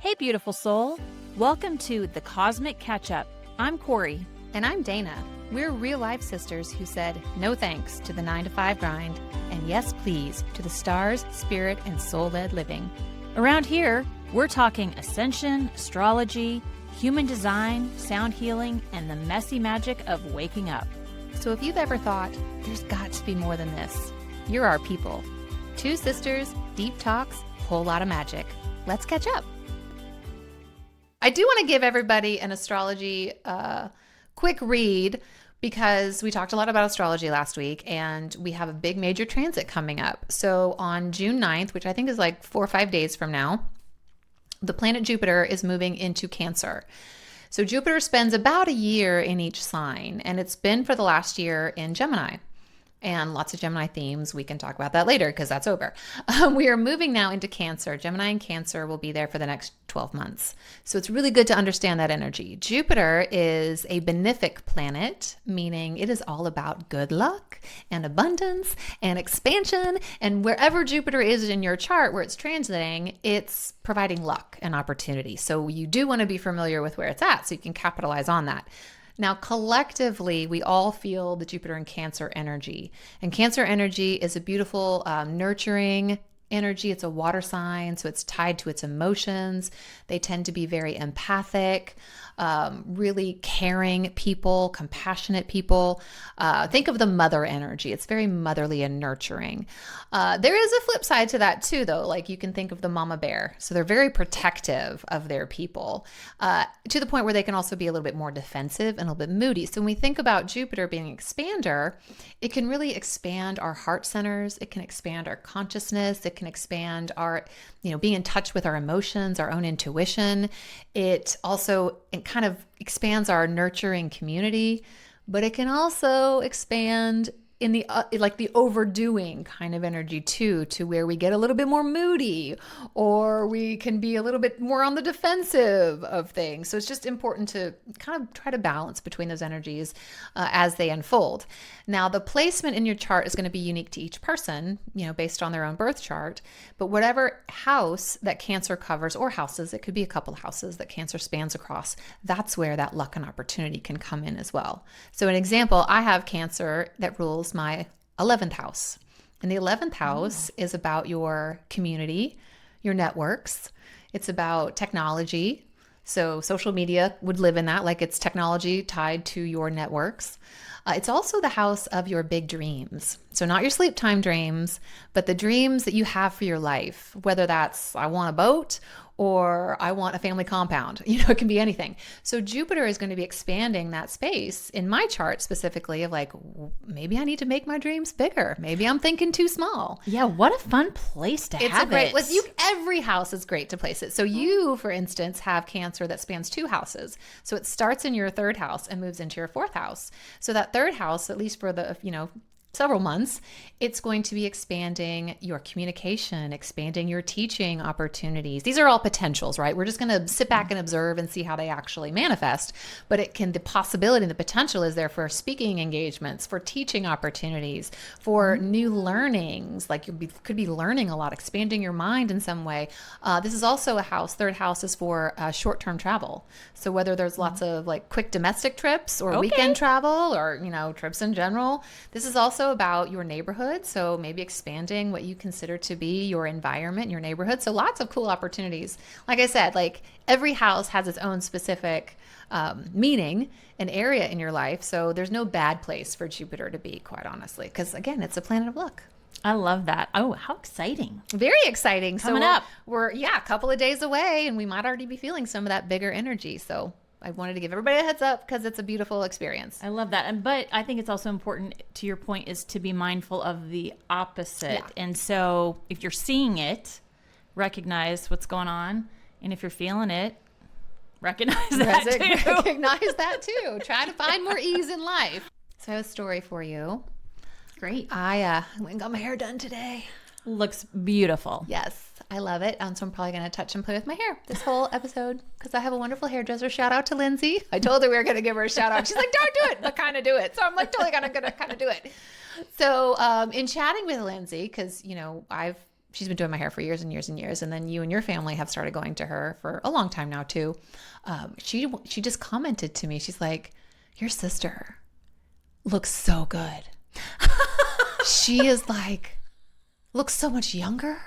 Hey, beautiful soul. Welcome to The Cosmic Catch-Up. I'm Corri. And I'm Dana. We're real-life sisters who said no thanks to the 9-to-5 grind and yes, please, to the stars, spirit, and soul-led living. Around here, we're talking ascension, astrology, human design, sound healing, and the messy magic of waking up. So if you've ever thought, there's got to be more than this, you're our people. Two sisters, deep talks, whole lot of magic. Let's catch up. I do want to give everybody an astrology quick read because we talked a lot about astrology last week and we have a big major transit coming up. So on June 9th, which I think is like 4 or 5 days from now, the planet Jupiter is moving into Cancer. So Jupiter spends about a year in each sign, and it's been for the last year in Gemini. And lots of Gemini themes. We can talk about that later because that's over. We are moving now into Cancer. Gemini and Cancer will be there for the next 12 months. So it's really good to understand that energy. Jupiter is a benefic planet, meaning it is all about good luck and abundance and expansion. And wherever Jupiter is in your chart where it's transiting, it's providing luck and opportunity. So you do want to be familiar with where it's at so you can capitalize on that. Now, collectively, we all feel the Jupiter and Cancer energy. And Cancer energy is a beautiful, nurturing energy. It's a water sign, so it's tied to its emotions. They tend to be very empathic, really caring people, compassionate people. Think of the mother energy. It's very motherly and nurturing. There is a flip side to that too, though. Like you can think of the mama bear. So they're very protective of their people to the point where they can also be a little bit more defensive and a little bit moody. So when we think about Jupiter being an expander, it can really expand our heart centers. It can expand our consciousness. It can expand our, being in touch with our emotions, our own intuition. It kind of expands our nurturing community, but it can also expand in the like the overdoing kind of energy too, to where we get a little bit more moody or we can be a little bit more on the defensive of things. So it's just important to kind of try to balance between those energies as they unfold. Now, the placement in your chart is going to be unique to each person, based on their own birth chart. But whatever house that Cancer covers, or houses, it could be a couple of houses that Cancer spans across, that's where that luck and opportunity can come in as well. So an example, I have Cancer that rules my 11th house. And the 11th house is about your community, your networks. It's about technology. So social media would live in that, like it's technology tied to your networks. It's also the house of your big dreams. So not your sleep time dreams, but the dreams that you have for your life, whether that's I want a boat or I want a family compound. It can be anything. So Jupiter is going to be expanding that space in my chart specifically of like, maybe I need to make my dreams bigger. Maybe I'm thinking too small. Yeah, what a fun place to have it. Every house is great to place it. So you, for instance, have Cancer that spans 2 houses. So it starts in your 3rd house and moves into your 4th house. So that 3rd house, at least for the, several months, it's going to be expanding your communication, expanding your teaching opportunities. These are all potentials, right? We're just going to sit back and observe and see how they actually manifest. But the possibility and the potential is there for speaking engagements, for teaching opportunities, for new learnings. Like you could be learning a lot, expanding your mind in some way. This is also a house. 3rd house is for short-term travel. So whether there's lots of like quick domestic trips or weekend travel or, trips in general, this is also about your neighborhood. So maybe expanding what you consider to be your environment, your neighborhood. So lots of cool opportunities. Like I said, like every house has its own specific meaning and area in your life. So there's no bad place for Jupiter to be, quite honestly, because again, it's a planet of luck. I love that. Oh, how exciting. Very exciting. Coming up. We're a couple of days away and we might already be feeling some of that bigger energy. So I wanted to give everybody a heads up because it's a beautiful experience. I love that. But I think it's also important, to your point, is to be mindful of the opposite. Yeah. And so if you're seeing it, recognize what's going on. And if you're feeling it, recognize that too. Recognize that too. Try to find more ease in life. So I have a story for you. Great. I went and got my hair done today. Looks beautiful. Yes, I love it. So I'm probably going to touch and play with my hair this whole episode because I have a wonderful hairdresser. Shout out to Lindsay. I told her we were going to give her a shout out. She's like, don't do it, but kind of do it. So I'm like, totally going to kind of do it. So in chatting with Lindsay, because, I've she's been doing my hair for years and years and years. And then you and your family have started going to her for a long time now too. She just commented to me. She's like, your sister looks so good. She is like, looks so much younger.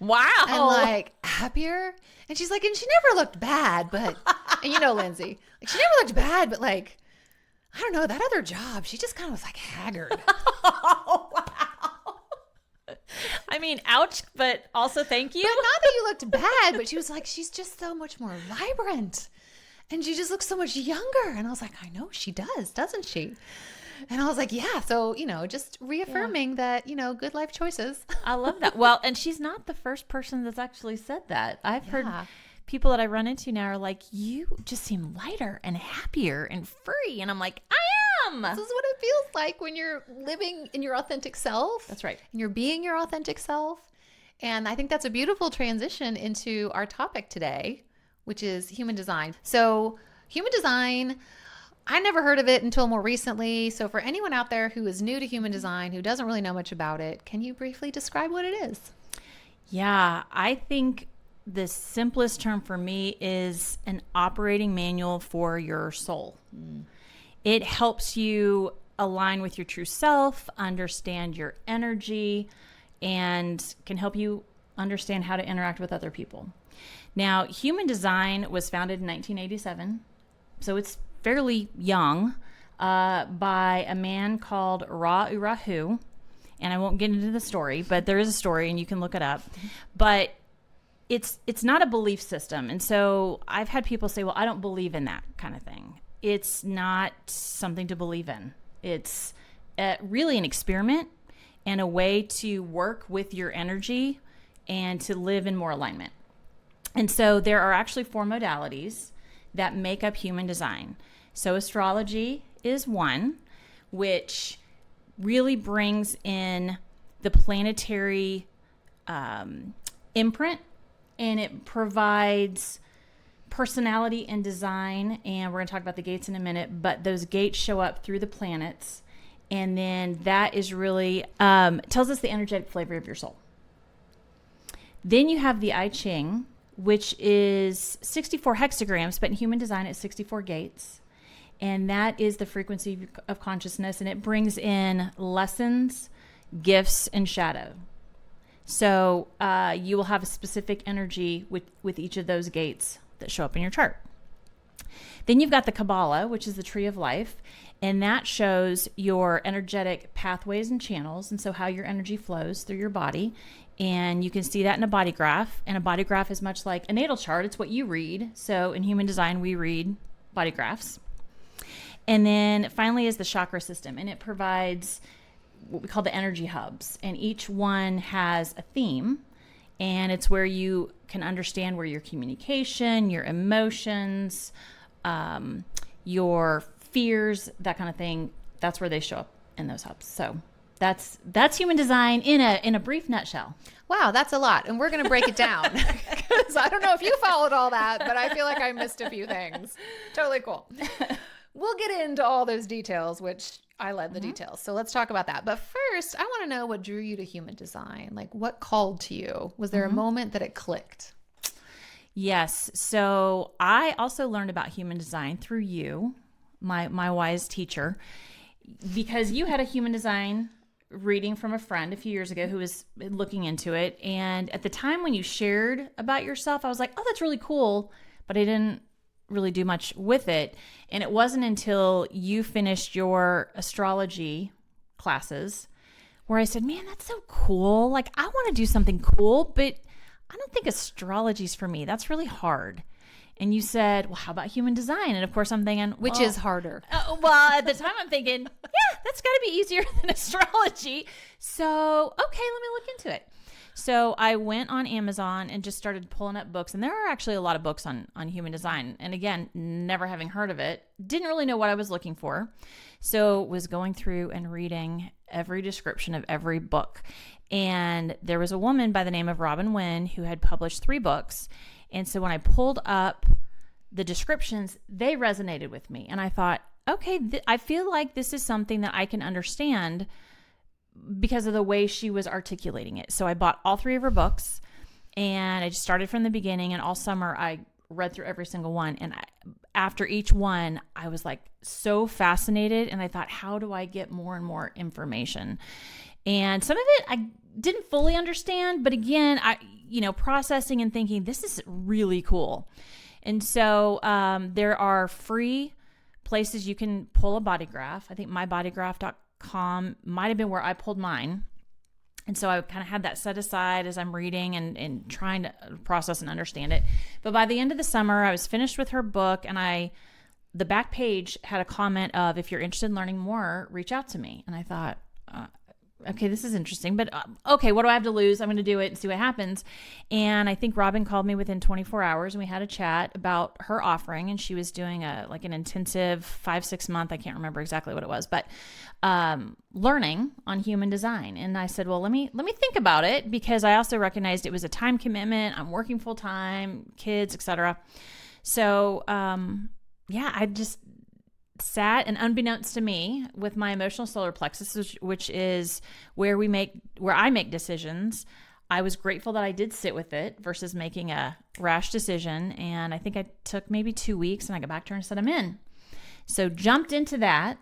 Wow. And like happier. And she's like, and she never looked bad, but, and you know, Lindsay, like she never looked bad, but like, I don't know, that other job, she just kind of was like haggard. Oh, wow. I mean, ouch, but also thank you. But not that you looked bad, but she was like, she's just so much more vibrant. And she just looks so much younger. And I was like, I know she does, doesn't she? And I was like, yeah. So, you know, just reaffirming that, you know, good life choices. I love that. Well, and she's not the first person that's actually said that. I've heard people that I run into now are like, you just seem lighter and happier and free. And I'm like, I am. This is what it feels like when you're living in your authentic self. That's right. And you're being your authentic self. And I think that's a beautiful transition into our topic today, which is human design. So human design, I never heard of it until more recently. So for anyone out there who is new to human design, who doesn't really know much about it, can you briefly describe what it is? Yeah, I think the simplest term for me is an operating manual for your soul. It helps you align with your true self, understand your energy, and can help you understand how to interact with other people. Now, human design was founded in 1987, so it's fairly young, by a man called Ra Urahu. And I won't get into the story, but there is a story and you can look it up. But it's not a belief system. And so I've had people say, well, I don't believe in that kind of thing. It's not something to believe in. It's really an experiment and a way to work with your energy and to live in more alignment. And so there are actually 4 modalities that make up human design. So astrology is one, which really brings in the planetary imprint, and it provides personality and design. And we're going to talk about the gates in a minute, but those gates show up through the planets. And then that is really, tells us the energetic flavor of your soul. Then you have the I Ching, which is 64 hexagrams, but in human design, it's 64 gates. And that is the frequency of consciousness, and it brings in lessons, gifts, and shadow. So you will have a specific energy with each of those gates that show up in your chart. Then you've got the Kabbalah, which is the tree of life, and that shows your energetic pathways and channels, and so how your energy flows through your body. And you can see that in a body graph, and a body graph is much like a natal chart. It's what you read. So in human design, we read body graphs. And then finally is the chakra system, and it provides what we call the energy hubs, and each one has a theme, and it's where you can understand where your communication, your emotions, your fears, that kind of thing, that's where they show up in those hubs. So that's human design in a brief nutshell. Wow, that's a lot. And we're going to break it down because I don't know if you followed all that, but I feel like I missed a few things. Totally cool. We'll get into all those details, which I love the details. So let's talk about that. But first, I want to know what drew you to human design. Like, what called to you? Was there a moment that it clicked? Yes. So I also learned about human design through you, my wise teacher, because you had a human design reading from a friend a few years ago who was looking into it. And at the time when you shared about yourself, I was like, oh, that's really cool. But I didn't really do much with it. And it wasn't until you finished your astrology classes where I said, man, that's so cool. Like, I want to do something cool, but I don't think astrology's for me. That's really hard. And you said, well, how about human design? And of course I'm thinking, which is harder. Well, at the time I'm thinking, yeah, that's got to be easier than astrology. So, okay, let me look into it. So I went on Amazon and just started pulling up books. And there are actually a lot of books on human design. And again, never having heard of it, didn't really know what I was looking for. So was going through and reading every description of every book. And there was a woman by the name of Robin Wynn who had published 3 books. And so when I pulled up the descriptions, they resonated with me. And I thought, okay, I feel like this is something that I can understand because of the way she was articulating it. So I bought all 3 of her books, and I just started from the beginning, and all summer I read through every single one. And after each one, I was like so fascinated, and I thought, how do I get more and more information? And some of it I didn't fully understand, but again, processing and thinking, this is really cool. And so there are free places you can pull a body graph. I think mybodygraph.com might have been where I pulled mine. And so I kind of had that set aside as I'm reading and trying to process and understand it. But by the end of the summer, I was finished with her book, and the back page had a comment of, if you're interested in learning more, reach out to me. And I thought, okay, this is interesting, but okay, what do I have to lose? I'm going to do it and see what happens. And I think Robin called me within 24 hours, and we had a chat about her offering, and she was doing an intensive 5-6 month, I can't remember exactly what it was, but learning on human design. And I said, well, let me think about it, because I also recognized it was a time commitment. I'm working full time, kids, etc. So I just sat, and unbeknownst to me, with my emotional solar plexus, which is where I make decisions, I was grateful that I did sit with it versus making a rash decision. And I think I took maybe 2 weeks, and I got back to her and said, I'm in. So jumped into that,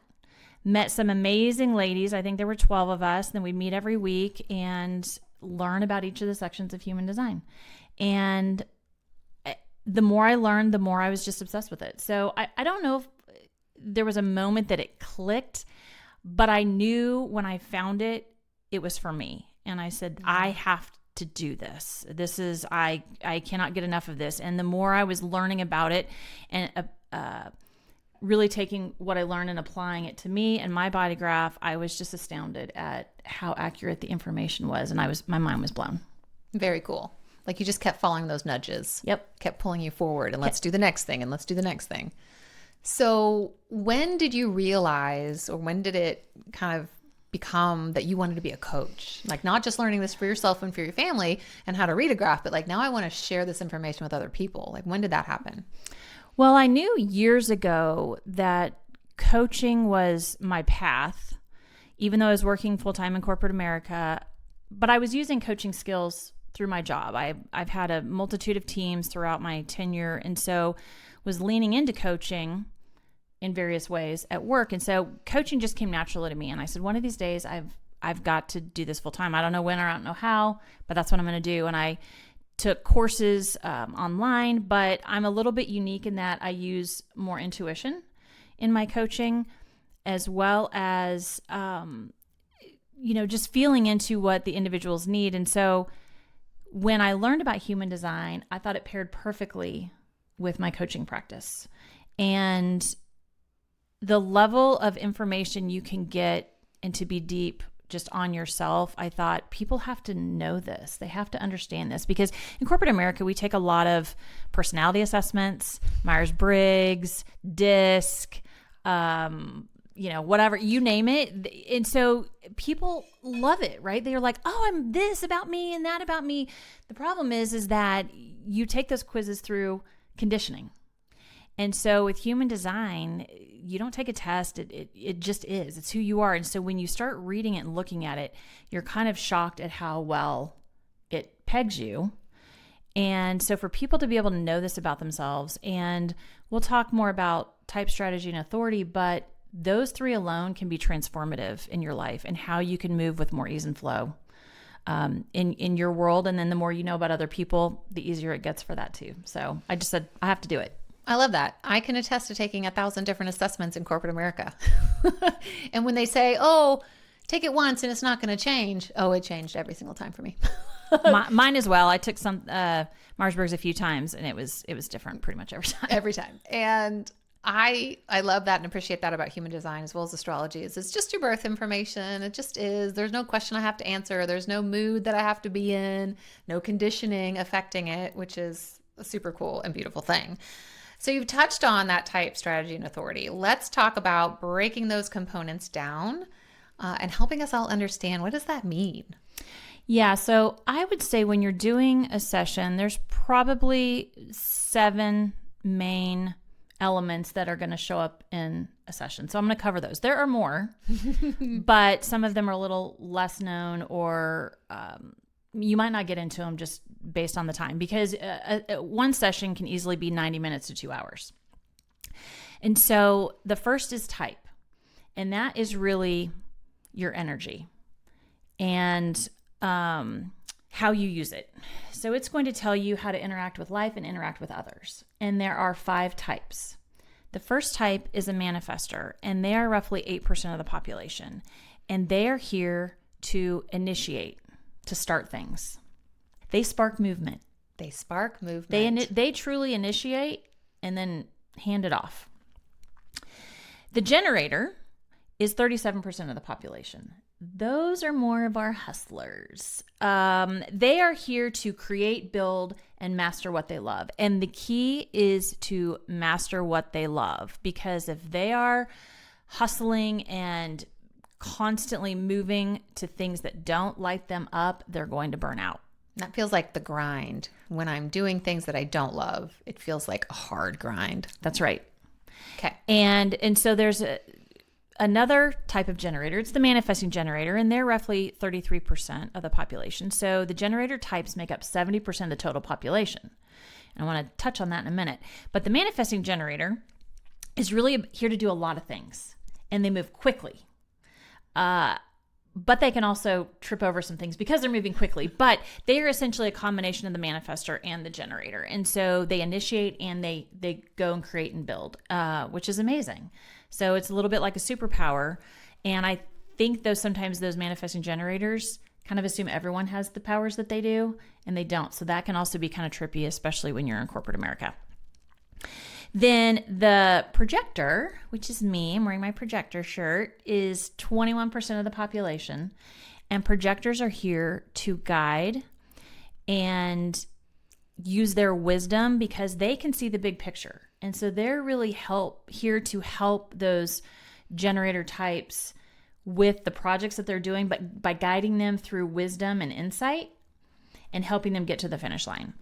met some amazing ladies. I think there were 12 of us. Then we'd meet every week and learn about each of the sections of human design. And the more I learned, the more I was just obsessed with it. So I don't know if there was a moment that it clicked, but I knew when I found it, it was for me. And I said, I have to do this. I cannot get enough of this. And the more I was learning about it and really taking what I learned and applying it to me and my body graph, I was just astounded at how accurate the information was. And my mind was blown. Very cool. Like you just kept following those nudges. Yep. Kept pulling you forward, and let's do the next thing, and let's do the next thing. So when did you realize, or when did it kind of become that you wanted to be a coach? Like, not just learning this for yourself and for your family and how to read a graph, but like, now I want to share this information with other people. Like, when did that happen? Well, I knew years ago that coaching was my path, even though I was working full-time in corporate America, but I was using coaching skills through my job. I've had a multitude of teams throughout my tenure, and so was leaning into coaching in various ways at work. And so coaching just came naturally to me. And I said, one of these days I've got to do this full time. I don't know when, or I don't know how, but that's what I'm going to do. And I took courses online, but I'm a little bit unique in that I use more intuition in my coaching, as well as, just feeling into what the individuals need. And so when I learned about human design, I thought it paired perfectly with my coaching practice. And the level of information you can get and to be deep just on yourself, I thought people have to know this. They have to understand this, because in corporate America, we take a lot of personality assessments, Myers-Briggs, DISC, whatever, you name it. And so people love it, right? They're like, oh, I'm this about me and that about me. The problem is that you take those quizzes through conditioning. And so with human design, you don't take a test. It just is. It's who you are. And so when you start reading it and looking at it, you're kind of shocked at how well it pegs you. And so for people to be able to know this about themselves, and we'll talk more about type, strategy, and authority, but those 3 alone can be transformative in your life and how you can move with more ease and flow in your world. And then the more you know about other people, the easier it gets for that too. So I just said, I have to do it. I love that. I can attest to taking 1,000 different assessments in corporate America. And when they say, oh, take it once and it's not going to change. Oh, it changed every single time for me. Mine as well. I took some Myers-Briggs a few times, and it was different pretty much every time. Every time. And I love that and appreciate that about human design as well as astrology. It's just your birth information. It just is. There's no question I have to answer. There's no mood that I have to be in. No conditioning affecting it, which is a super cool and beautiful thing. So you've touched on that type, strategy, and authority. Let's talk about breaking those components down and helping us all understand, what does that mean? Yeah, so I would say when you're doing a session, there's probably 7 main elements that are going to show up in a session. So I'm going to cover those. There are more, but some of them are a little less known, or you might not get into them just based on the time, because one session can easily be 90 minutes to 2 hours. And so the first is type, and that is really your energy and how you use it. So it's going to tell you how to interact with life and interact with others. And there are 5 types. The first type is a manifestor, and they are roughly 8% of the population. And they are here to initiate, to start things. They spark movement. They spark movement. They truly initiate and then hand it off. The generator is 37% of the population. Those are more of our hustlers. They are here to create, build, and master what they love. And the key is to master what they love, because if they are hustling and constantly moving to things that don't light them up, they're going to burn out. That feels like the grind. When I'm doing things that I don't love, it feels like a hard grind. That's right. Okay. And so there's another type of generator. It's the manifesting generator, and they're roughly 33% of the population. So the generator types make up 70% of the total population. And I want to touch on that in a minute. But the manifesting generator is really here to do a lot of things, and they move quickly. But they can also trip over some things because they're moving quickly. But they are essentially a combination of the manifestor and the generator. And so they initiate and they go and create and build, which is amazing. So it's a little bit like a superpower. And I think sometimes those manifesting generators kind of assume everyone has the powers that they do, and they don't. So that can also be kind of trippy, especially when you're in corporate America. Then the projector, which is me, I'm wearing my projector shirt, is 21% of the population. And projectors are here to guide and use their wisdom because they can see the big picture. And so they're really here to help those generator types with the projects that they're doing, but by guiding them through wisdom and insight and helping them get to the finish line.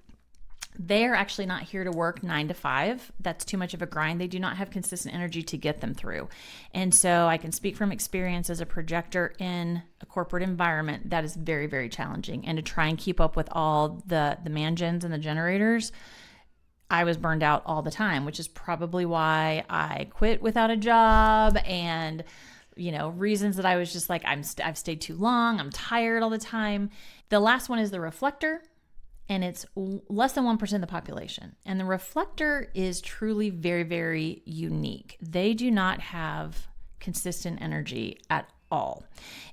They are actually not here to work 9 to 5. That's too much of a grind. They do not have consistent energy to get them through. And so I can speak from experience as a projector in a corporate environment that is very, very challenging. And to try and keep up with all the man-gens and the generators, I was burned out all the time, which is probably why I quit without a job, and reasons that I was just like, I've stayed too long, I'm tired all the time. The last one is the reflector. And it's less than 1% of the population. And the reflector is truly very, very unique. They do not have consistent energy at all.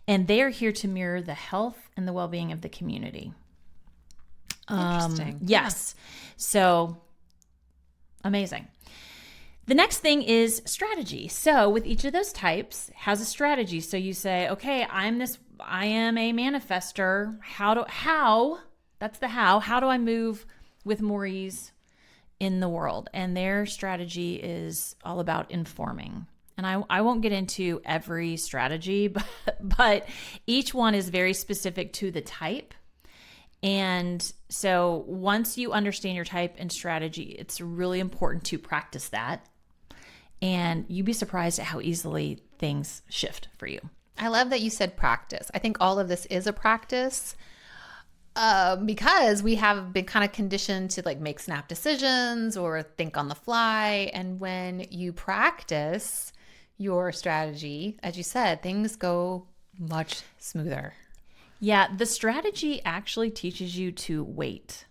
And they are here to mirror the health and the well-being of the community. Interesting. Yes. So amazing. The next thing is strategy. So with each of those types has a strategy. So you say, okay, I am a manifestor. That's the how. How do I move with more ease in the world? And their strategy is all about informing. And I won't get into every strategy, but each one is very specific to the type. And so once you understand your type and strategy, it's really important to practice that. And you'd be surprised at how easily things shift for you. I love that you said practice. I think all of this is a practice. Because we have been kind of conditioned to make snap decisions or think on the fly. And when you practice your strategy, as you said, things go much smoother. Yeah, the strategy actually teaches you to wait.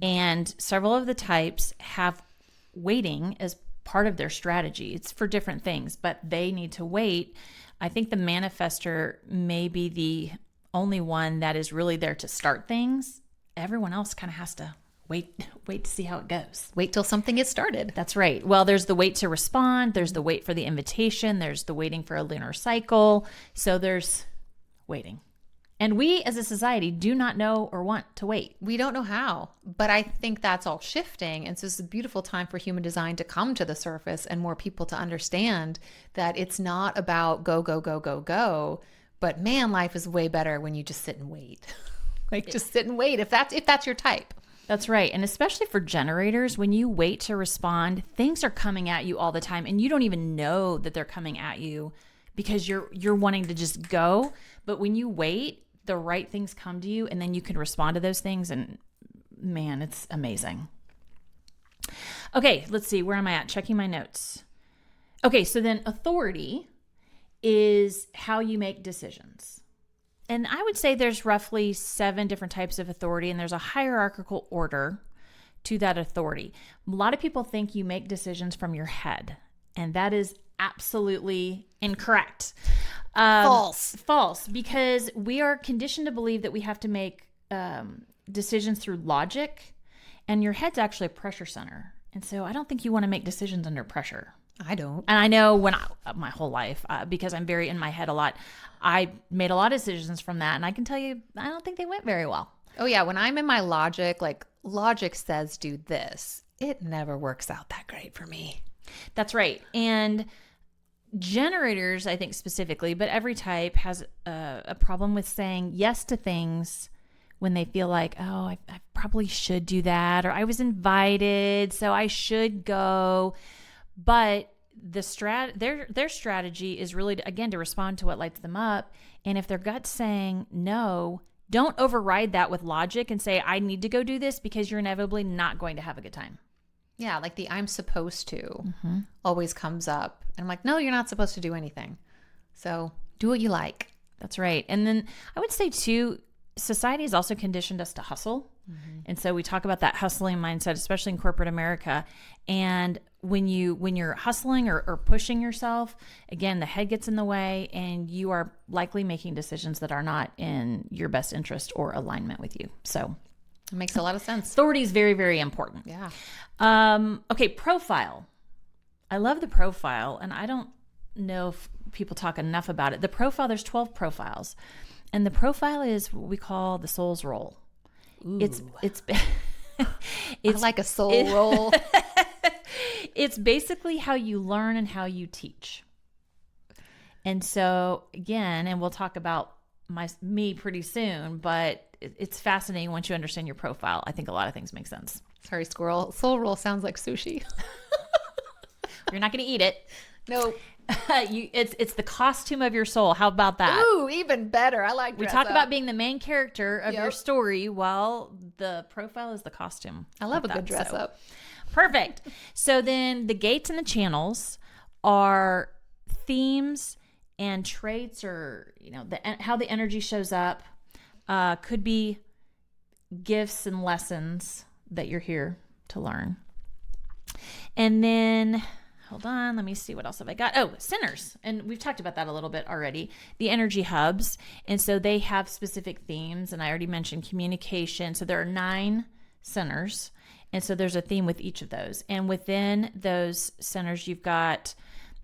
And several of the types have waiting as part of their strategy. It's for different things, but they need to wait. I think the manifestor may be the only one that is really there to start things. Everyone else kind of has to wait to see how it goes. Wait till something gets started. That's right. Well, there's the wait to respond. There's the wait for the invitation. There's the waiting for a lunar cycle. So there's waiting. And we as a society do not know or want to wait. We don't know how, but I think that's all shifting. And so it's a beautiful time for human design to come to the surface and more people to understand that it's not about go, go, go, go, go. But man, life is way better when you just sit and wait. Just sit and wait if that's your type. That's right. And especially for generators, when you wait to respond, things are coming at you all the time and you don't even know that they're coming at you because you're wanting to just go. But when you wait, the right things come to you and then you can respond to those things, and man, it's amazing. Okay, let's see. Where am I at? Checking my notes. Okay, so then authority is how you make decisions. And I would say there's roughly 7 different types of authority, and there's a hierarchical order to that authority. A lot of people think you make decisions from your head, and that is absolutely incorrect. False, because we are conditioned to believe that we have to make decisions through logic, and your head's actually a pressure center. And so I don't think you want to make decisions under pressure. I don't. And I know my whole life, because I'm very in my head a lot, I made a lot of decisions from that. And I can tell you, I don't think they went very well. Oh, yeah. When I'm in my logic, like logic says do this, it never works out that great for me. That's right. And generators, I think specifically, but every type has a problem with saying yes to things when they feel like, oh, I probably should do that, or I was invited, so I should go. But their strategy is really, again, to respond to what lights them up. And if their gut's saying no, don't override that with logic and say, I need to go do this, because you're inevitably not going to have a good time. Yeah, like the I'm supposed to always comes up. And I'm like, no, you're not supposed to do anything. So do what you like. That's right. And then I would say, too, society has also conditioned us to hustle. And so we talk about that hustling mindset, especially in corporate America. And when you're hustling or pushing yourself, again, the head gets in the way and you are likely making decisions that are not in your best interest or alignment with you. So it makes a lot of sense. Authority is very, very important. Yeah. Okay, profile. I love the profile, and I don't know if people talk enough about it. The profile, there's 12 profiles. And the profile is what we call the soul's role. Ooh. It's I like a soul roll. It's basically how you learn and how you teach. And so again, and we'll talk about me pretty soon, but it's fascinating once you understand your profile. I think a lot of things make sense. Sorry, squirrel. Soul roll sounds like sushi. You're not going to eat it. No. It's the costume of your soul. How about that? Ooh, even better. I like. We talk about being the main character of your story. Well, the profile is the costume. I love a good dress up. Perfect. So then the gates and the channels are themes and traits, or how the energy shows up. Could be gifts and lessons that you're here to learn. And then, hold on, let me see, what else have I got? Oh, centers. And we've talked about that a little bit already. The energy hubs. And so they have specific themes. And I already mentioned communication. So there are 9 centers. And so there's a theme with each of those. And within those centers, you've got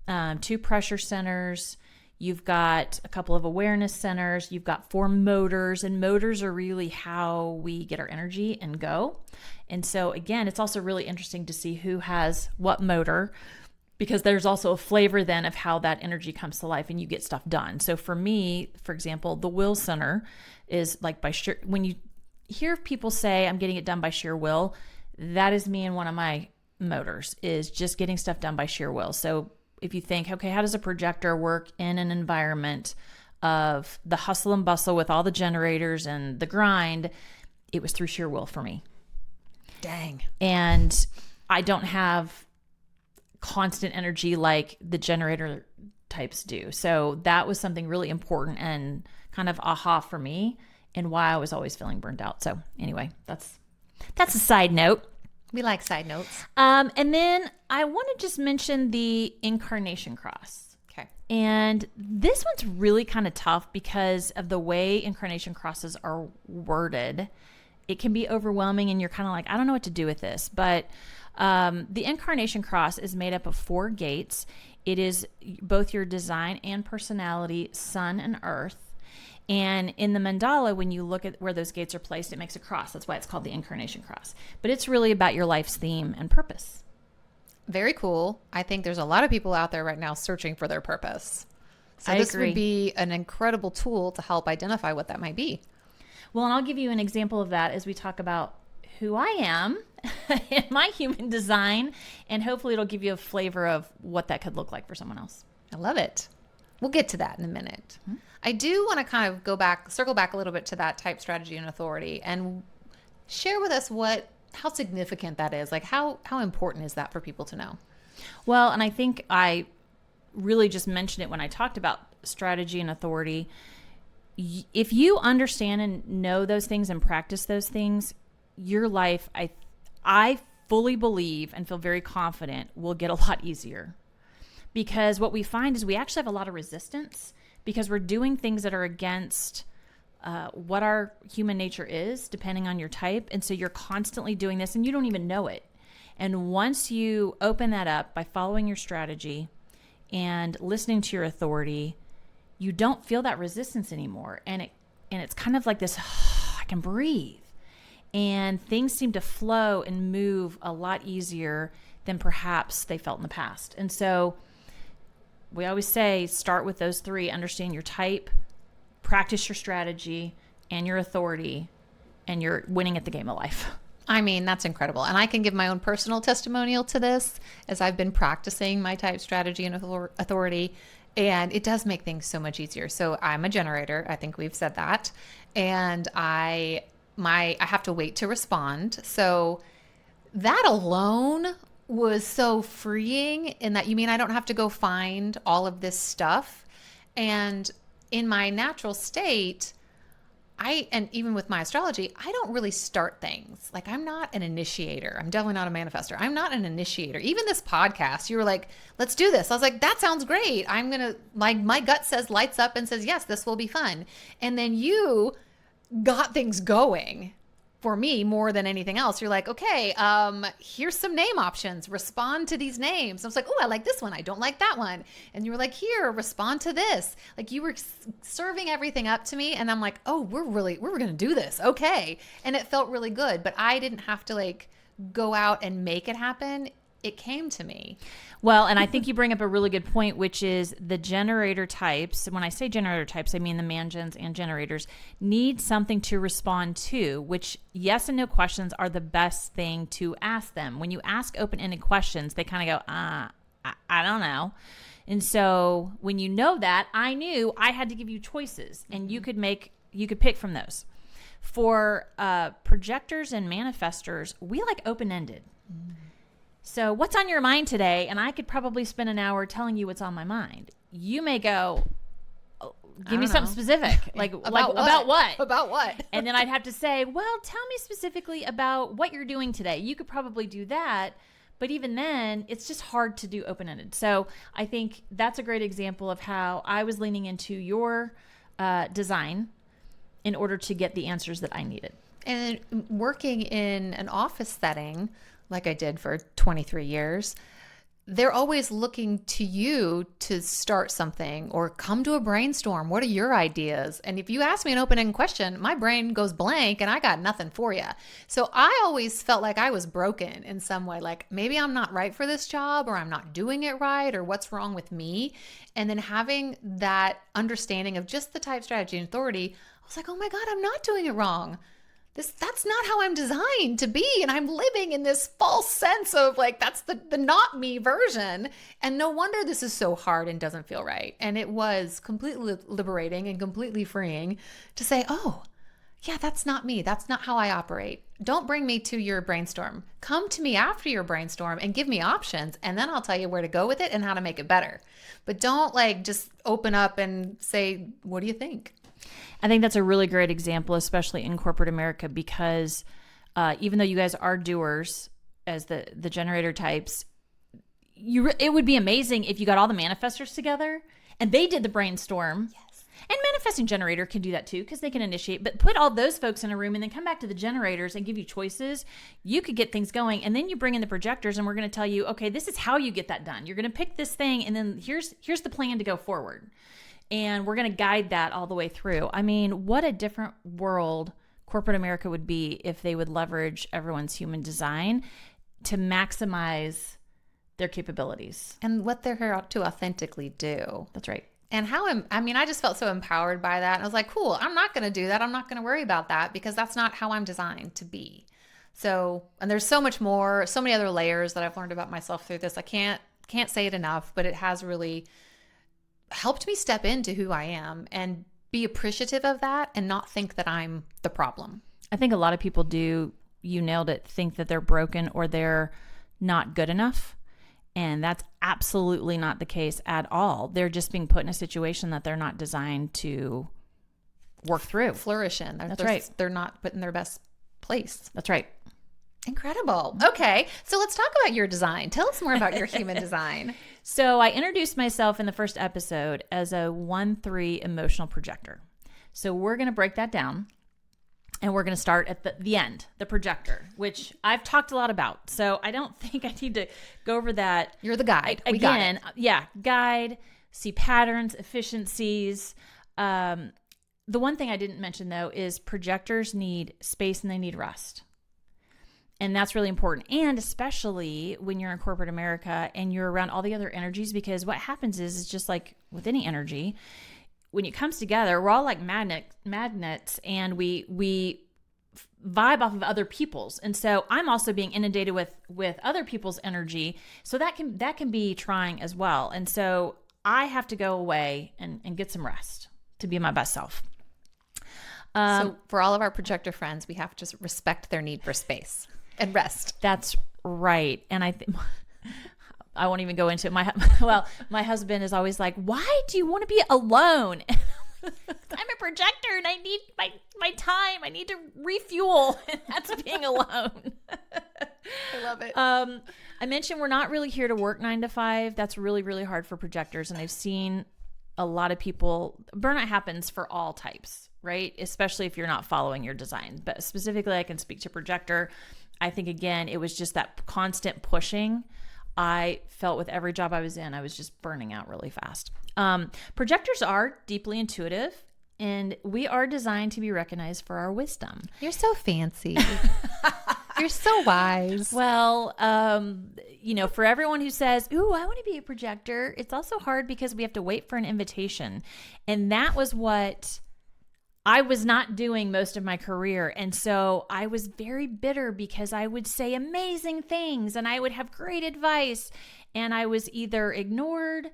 2 pressure centers. You've got a couple of awareness centers. You've got 4 motors. And motors are really how we get our energy and go. And so, again, it's also really interesting to see who has what motor, because there's also a flavor then of how that energy comes to life and you get stuff done. So for me, for example, the will center is like by sheer, when you hear people say, I'm getting it done by sheer will, that is me, and one of my motors is just getting stuff done by sheer will. So if you think, okay, how does a projector work in an environment of the hustle and bustle with all the generators and the grind? It was through sheer will for me. Dang. And I don't have constant energy like the generator types do. So that was something really important and kind of aha for me, and why I was always feeling burned out. So anyway, that's a side note. We like side notes. And then I want to just mention the incarnation cross. Okay. And this one's really kind of tough because of the way incarnation crosses are worded. It can be overwhelming and you're kind of like, I don't know what to do with this. But the incarnation cross is made up of 4 gates. It is both your design and personality, sun and earth. And in the mandala, when you look at where those gates are placed, it makes a cross. That's why it's called the incarnation cross. But it's really about your life's theme and purpose. Very cool. I think there's a lot of people out there right now searching for their purpose. So I this agree. would be an incredible tool to help identify what that might be. Well, and I'll give you an example of that as we talk about who I am in my human design, and hopefully it'll give you a flavor of what that could look like for someone else. I love it. We'll get to that in a minute. Mm-hmm. I do want to kind of circle back a little bit to that type, strategy, and authority, and share with us how significant that is. Like how important is that for people to know? Well, and I think I really just mentioned it when I talked about strategy and authority. If you understand and know those things and practice those things, your life, I fully believe and feel very confident, will get a lot easier. Because what we find is we actually have a lot of resistance because we're doing things that are against what our human nature is, depending on your type. And so you're constantly doing this and you don't even know it. And once you open that up by following your strategy and listening to your authority, you don't feel that resistance anymore. And it's kind of like this, I can breathe. And things seem to flow and move a lot easier than perhaps they felt in the past. And so we always say, start with those three: understand your type, practice your strategy, and your authority, and you're winning at the game of life. I mean, that's incredible. And I can give my own personal testimonial to this as I've been practicing my type, strategy, and authority. And it does make things so much easier. So I'm a generator. I think we've said that. And I have to wait to respond. So that alone was so freeing in that, you mean I don't have to go find all of this stuff. And in my natural state, and even with my astrology, I don't really start things. Like, I'm not an initiator. I'm definitely not a manifestor. I'm not an initiator. Even this podcast, you were like, let's do this. I was like, that sounds great. My gut says, lights up and says, yes, this will be fun. And then you got things going for me more than anything else. You're like, okay, here's some name options. Respond to these names. I was like, oh, I like this one. I don't like that one. And you were like, here, respond to this. Like, you were serving everything up to me. And I'm like, oh, we're going to do this. Okay. And it felt really good, but I didn't have to go out and make it happen. It came to me. Well, and I think you bring up a really good point, which is the generator types. When I say generator types, I mean the man-gens and generators need something to respond to, which yes and no questions are the best thing to ask them. When you ask open-ended questions, they kind of go, I don't know. And so when you know that, I knew I had to give you choices, and you could pick from those. For projectors and manifestors, we like open-ended. Mm. So what's on your mind today? And I could probably spend an hour telling you what's on my mind. You may go, give me something specific. About what? About what? And then I'd have to say, well, tell me specifically about what you're doing today. You could probably do that. But even then, it's just hard to do open-ended. So I think that's a great example of how I was leaning into your design in order to get the answers that I needed. And working in an office setting, like I did for 23 years, they're always looking to you to start something or come to a brainstorm. What are your ideas? And if you ask me an open-ended question, my brain goes blank and I got nothing for you. So I always felt like I was broken in some way, like maybe I'm not right for this job, or I'm not doing it right, or what's wrong with me. And then having that understanding of just the type, strategy, and authority, I was like, oh my God, I'm not doing it wrong. That's not how I'm designed to be. And I'm living in this false sense of that's the not me version. And no wonder this is so hard and doesn't feel right. And it was completely liberating and completely freeing to say, oh, yeah, that's not me. That's not how I operate. Don't bring me to your brainstorm. Come to me after your brainstorm and give me options. And then I'll tell you where to go with it and how to make it better. But don't just open up and say, what do you think? I think that's a really great example, especially in corporate America, because even though you guys are doers as the generator types, it would be amazing if you got all the manifestors together and they did the brainstorm. Yes. And manifesting generator can do that too, because they can initiate, but put all those folks in a room and then come back to the generators and give you choices. You could get things going. And then you bring in the projectors and we're going to tell you, okay, this is how you get that done. You're going to pick this thing and then here's the plan to go forward. And we're going to guide that all the way through. I mean, what a different world corporate America would be if they would leverage everyone's human design to maximize their capabilities. And what they're here to authentically do. That's right. And I just felt so empowered by that. And I was like, cool, I'm not going to do that. I'm not going to worry about that because that's not how I'm designed to be. So, and there's so much more, so many other layers that I've learned about myself through this. I can't say it enough, but it has really helped me step into who I am and be appreciative of that and not think that I'm the problem. I think a lot of people do, you nailed it, think that they're broken or they're not good enough. And that's absolutely not the case at all. They're just being put in a situation that they're not designed to work through. Flourish in. That's right. They're not put in their best place. That's right. Incredible. Okay. So let's talk about your design. Tell us more about your human design. So I introduced myself in the first episode as a 1-3 emotional projector. So we're going to break that down. And we're going to start at the end, the projector, which I've talked a lot about. So I don't think I need to go over that. You're the guide. Again, guide, see patterns, efficiencies. The one thing I didn't mention, though, is projectors need space and they need rest. And that's really important. And especially when you're in corporate America and you're around all the other energies, because what happens is just like with any energy, when it comes together, we're all like magnets, and we vibe off of other people's. And so I'm also being inundated with other people's energy. So that can be trying as well. And so I have to go away and get some rest to be my best self. So for all of our projector friends, we have to respect their need for space and rest. That's right. And I think I won't even go into it. My husband is always like, why do you want to be alone? I'm a projector and I need my time. I need to refuel. And that's being alone. I love it. I mentioned we're not really here to work 9 to 5. That's really, really hard for projectors. And I've seen a lot of people, burnout happens for all types, right? Especially if you're not following your design. But specifically, I can speak to projector. I think, again, it was just that constant pushing. I felt with every job I was in, I was just burning out really fast. Projectors are deeply intuitive, and we are designed to be recognized for our wisdom. You're so fancy. You're so wise. Well, for everyone who says, ooh, I want to be a projector, it's also hard because we have to wait for an invitation. And that was what I was not doing most of my career. And so I was very bitter because I would say amazing things and I would have great advice. And I was either ignored,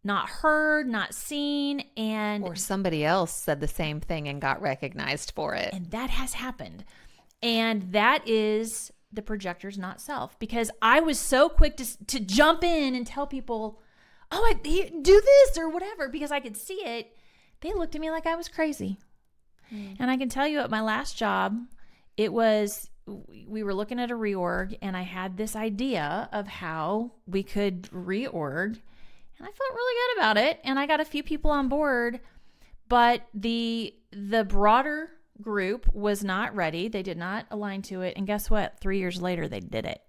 not heard, not seen. Or somebody else said the same thing and got recognized for it. And that has happened. And that is the projector's not self. Because I was so quick to jump in and tell people, oh, I do this or whatever, because I could see it. They looked at me like I was crazy. And I can tell you at my last job, we were looking at a reorg, and I had this idea of how we could reorg, and I felt really good about it. And I got a few people on board, but the broader group was not ready. They did not align to it. And guess what? 3 years later, they did it.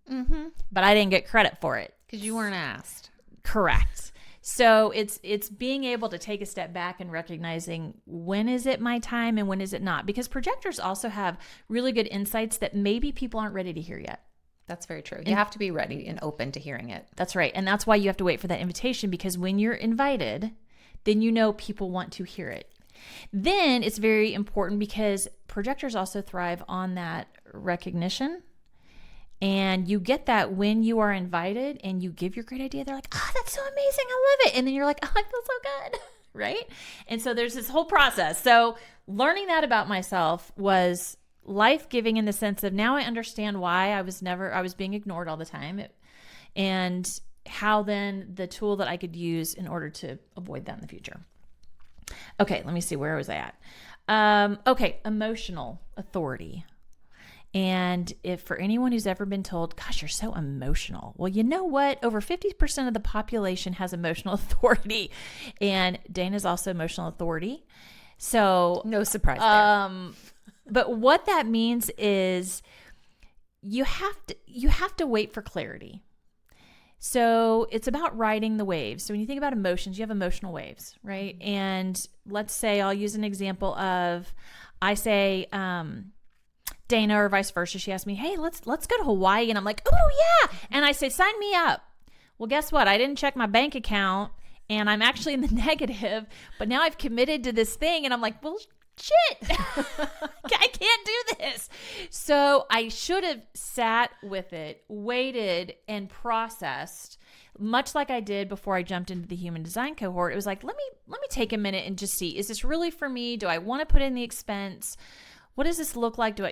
Mm-hmm. But I didn't get credit for it. Because you weren't asked. Correct. So it's being able to take a step back and recognizing when is it my time and when is it not? Because projectors also have really good insights that maybe people aren't ready to hear yet. That's very true. You have to be ready and open to hearing it. That's right. And that's why you have to wait for that invitation, because when you're invited, then you know people want to hear it. Then it's very important because projectors also thrive on that recognition. And you get that when you are invited and you give your great idea. They're like, oh, that's so amazing. I love it. And then you're like, oh, I feel so good. Right? And so there's this whole process. So learning that about myself was life-giving in the sense of now I understand why I was being ignored all the time, and how then the tool that I could use in order to avoid that in the future. Okay, let me see. Where was I at? Okay, emotional authority. And if for anyone who's ever been told, gosh, you're so emotional. Well, you know what? Over 50% of the population has emotional authority. And Dana's also emotional authority. So no surprise there. But what that means is you have to wait for clarity. So it's about riding the waves. So when you think about emotions, you have emotional waves, right? And let's say I'll use an example of, I say, Dana or vice versa, she asked me, hey, let's go to Hawaii. And I'm like, oh, yeah. And I say, sign me up. Well, guess what? I didn't check my bank account and I'm actually in the negative, but now I've committed to this thing. And I'm like, well, shit, I can't do this. So I should have sat with it, waited, and processed, much like I did before I jumped into the human design cohort. It was like, let me take a minute and just see, is this really for me? Do I want to put in the expense? What does this look like? Do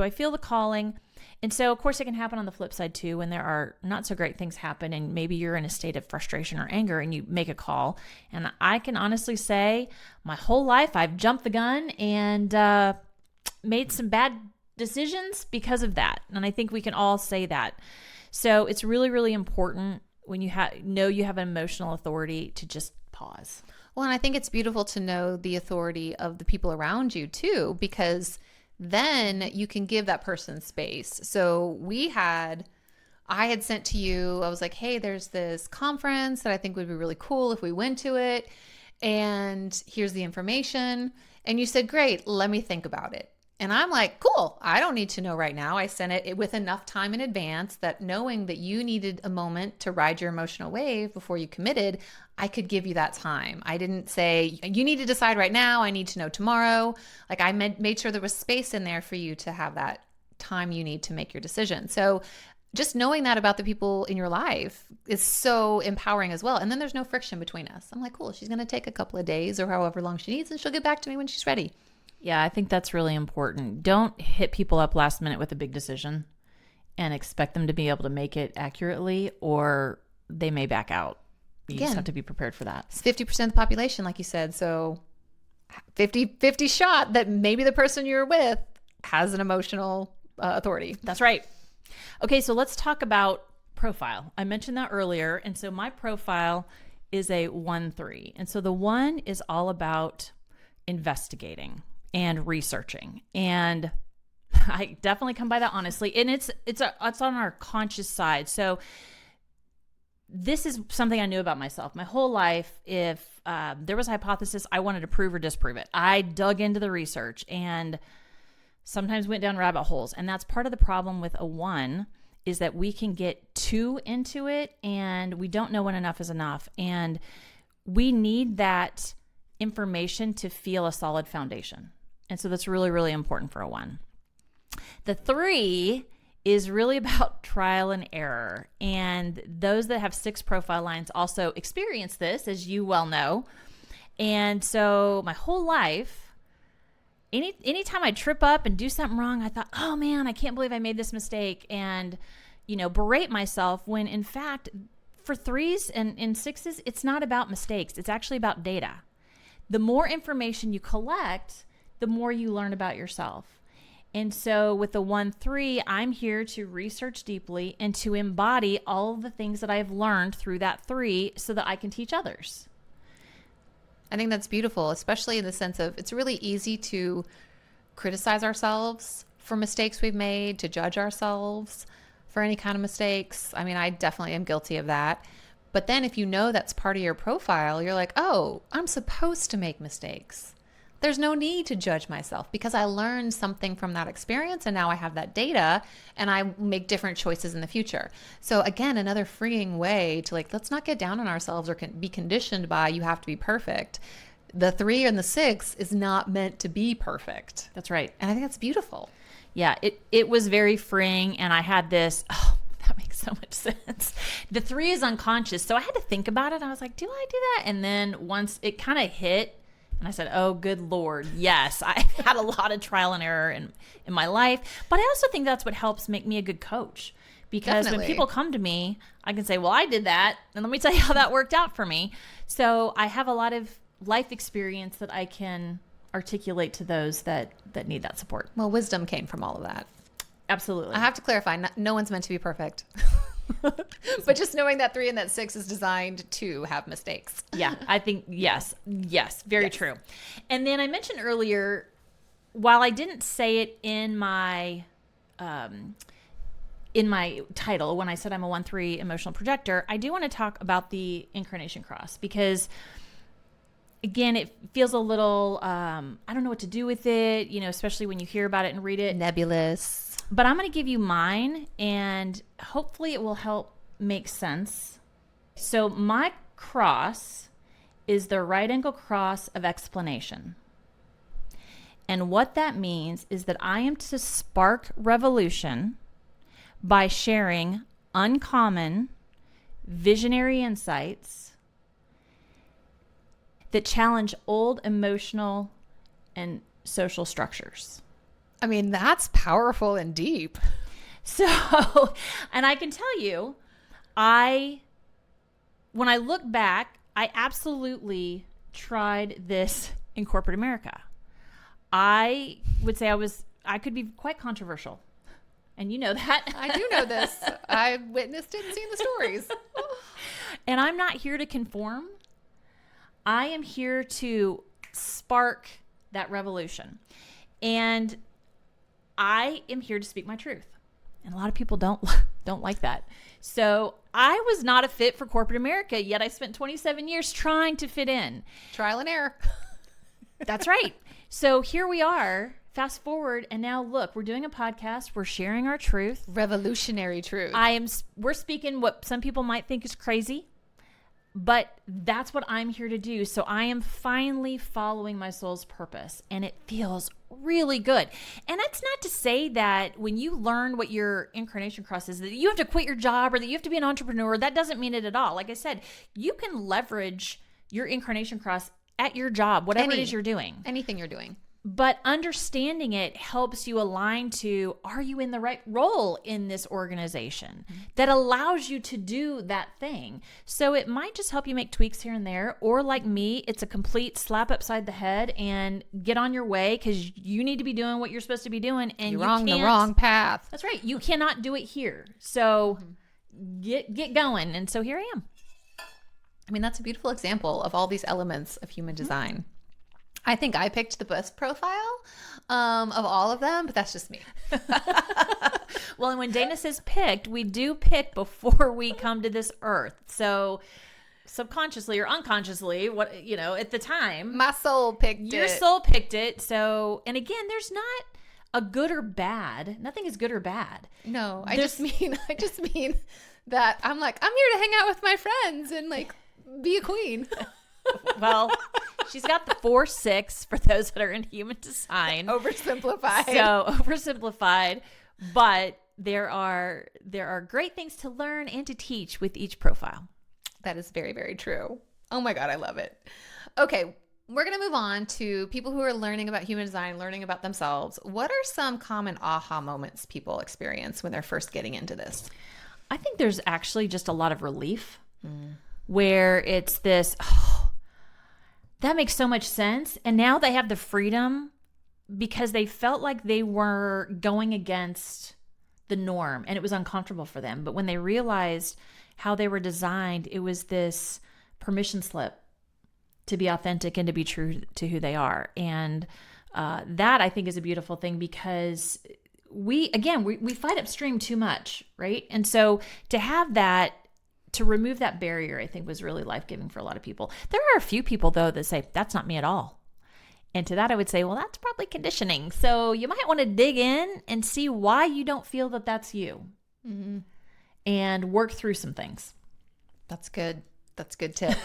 I feel the calling? And so, of course, it can happen on the flip side too, when there are not so great things happen and maybe you're in a state of frustration or anger and you make a call. And I can honestly say my whole life I've jumped the gun and made some bad decisions because of that. And I think we can all say that. So it's really, really important when you know you have an emotional authority to just pause. Well, and I think it's beautiful to know the authority of the people around you too, because then you can give that person space. So I had sent to you, I was like, hey, there's this conference that I think would be really cool if we went to it. And here's the information. And you said, great, let me think about it. And I'm like, cool, I don't need to know right now. I sent it with enough time in advance that knowing that you needed a moment to ride your emotional wave before you committed, I could give you that time. I didn't say, you need to decide right now. I need to know tomorrow. Like I made sure there was space in there for you to have that time you need to make your decision. So just knowing that about the people in your life is so empowering as well. And then there's no friction between us. I'm like, cool, she's going to take a couple of days or however long she needs, and she'll get back to me when she's ready. Yeah, I think that's really important. Don't hit people up last minute with a big decision and expect them to be able to make it accurately, or they may back out. You just have to be prepared for that. It's 50% of the population, like you said. So 50 shot that maybe the person you're with has an emotional authority. That's right. Okay, so let's talk about profile. I mentioned that earlier. And so my profile is a 1-3. And so the 1 is all about investigating and researching. And I definitely come by that honestly. And it's on our conscious side. So this is something I knew about myself my whole life. If there was a hypothesis, I wanted to prove or disprove it. I dug into the research and sometimes went down rabbit holes. And that's part of the problem with a 1, is that we can get too into it and we don't know when enough is enough. And we need that information to feel a solid foundation. And so that's really, really important for a 1. The 3 is really about trial and error. And those that have 6 profile lines also experience this, as you well know. And so my whole life, anytime I trip up and do something wrong, I thought, oh man, I can't believe I made this mistake. And, berate myself, when in fact, for 3s and 6s, it's not about mistakes. It's actually about data. The more information you collect, the more you learn about yourself. And so with the 1-3, I'm here to research deeply and to embody all of the things that I've learned through that 3 so that I can teach others. I think that's beautiful, especially in the sense of it's really easy to criticize ourselves for mistakes we've made, to judge ourselves for any kind of mistakes. I mean, I definitely am guilty of that. But then if you know that's part of your profile, you're like, oh, I'm supposed to make mistakes. There's no need to judge myself because I learned something from that experience and now I have that data and I make different choices in the future. So again, another freeing way to let's not get down on ourselves or be conditioned by you have to be perfect. The 3 and the 6 is not meant to be perfect. That's right. And I think that's beautiful. Yeah, it was very freeing. And I had this, that makes so much sense. The 3 is unconscious. So I had to think about it. I was like, do I do that? And then once it kind of hit, and I said, oh, good Lord, yes, I had a lot of trial and error in my life. But I also think that's what helps make me a good coach. Because Definitely. when people come to me, I can say, well, I did that. And let me tell you how that worked out for me. So I have a lot of life experience that I can articulate to those that need that support. Well, wisdom came from all of that. Absolutely. I have to clarify, no one's meant to be perfect. But just knowing that 3 and that 6 is designed to have mistakes. Yeah, I think, yes, very true. And then I mentioned earlier, while I didn't say it in my title, when I said I'm a 1-3 emotional projector, I do want to talk about the incarnation cross because, again, it feels a little, I don't know what to do with it, especially when you hear about it and read it. Nebulous. But I'm going to give you mine, and hopefully it will help make sense. So my cross is the right angle cross of explanation. And what that means is that I am to spark revolution by sharing uncommon, visionary insights that challenge old emotional and social structures. I mean, that's powerful and deep. So, and I can tell you, when I look back, I absolutely tried this in corporate America. I would say I could be quite controversial. And you know that. I do know this. I witnessed it and seen the stories. And I'm not here to conform. I am here to spark that revolution. And I am here to speak my truth. And a lot of people don't like that. So I was not a fit for corporate America, yet I spent 27 years trying to fit in. Trial and error. That's right. So here we are, fast forward, and now look, we're doing a podcast. We're sharing our truth. Revolutionary truth. We're speaking what some people might think is crazy, but that's what I'm here to do. So I am finally following my soul's purpose, and it feels really good. And that's not to say that when you learn what your incarnation cross is, that you have to quit your job or that you have to be an entrepreneur. That doesn't mean it at all. Like I said, you can leverage your incarnation cross at your job, whatever it is you're doing. Anything you're doing. But understanding it helps you align to, are you in the right role in this organization that allows you to do that thing? So it might just help you make tweaks here and there, or like me, it's a complete slap upside the head and get on your way because you need to be doing what you're supposed to be doing. And you're on the wrong path. That's right. You cannot do it here. So get going. And so here I am. I mean, that's a beautiful example of all these elements of human design. I think I picked the best profile of all of them, but that's just me. Well, and when Dana says picked, we do pick before we come to this earth. So subconsciously or unconsciously, at the time, my soul picked it. Your soul picked it. So, and again, there's not a good or bad. Nothing is good or bad. No, I just mean that I'm like, I'm here to hang out with my friends and like be a queen. Well, she's got the 4-6 for those that are in human design. Oversimplified. So oversimplified, but there are great things to learn and to teach with each profile. That is very, very true. Oh my God, I love it. Okay, we're going to move on to people who are learning about human design, learning about themselves. What are some common aha moments people experience when they're first getting into this? I think there's actually just a lot of relief where it's this, that makes so much sense. And now they have the freedom because they felt like they were going against the norm and it was uncomfortable for them. But when they realized how they were designed, it was this permission slip to be authentic and to be true to who they are. And that I think is a beautiful thing because we fight upstream too much, right? And so to have that, to remove that barrier, I think was really life-giving for a lot of people. There are a few people, though, that say, that's not me at all. And to that, I would say, well, that's probably conditioning. So you might want to dig in and see why you don't feel that that's you and work through some things. That's good. That's a good tip.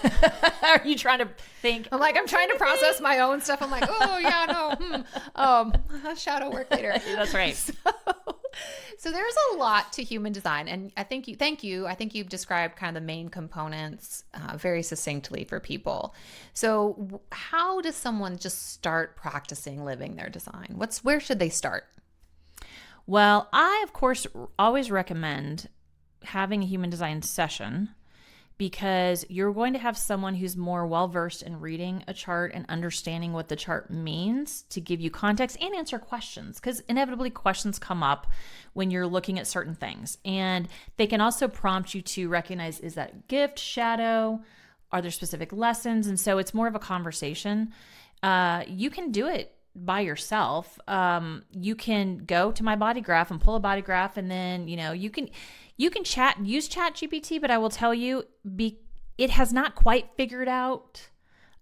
Are you trying to think? I'm trying to process my own stuff. I'm like, oh, yeah, no. Shadow work later. That's right. So there's a lot to human design. And I think you've described kind of the main components very succinctly for people. So how does someone just start practicing living their design? Where should they start? Well, I, of course, always recommend having a human design session because you're going to have someone who's more well-versed in reading a chart and understanding what the chart means to give you context and answer questions, because inevitably questions come up when you're looking at certain things. And they can also prompt you to recognize, is that gift, shadow? Are there specific lessons? And so it's more of a conversation. You can do it by yourself. You can go to my body graph and pull a body graph, and then, you can use Chat GPT, but I will tell you, it has not quite figured out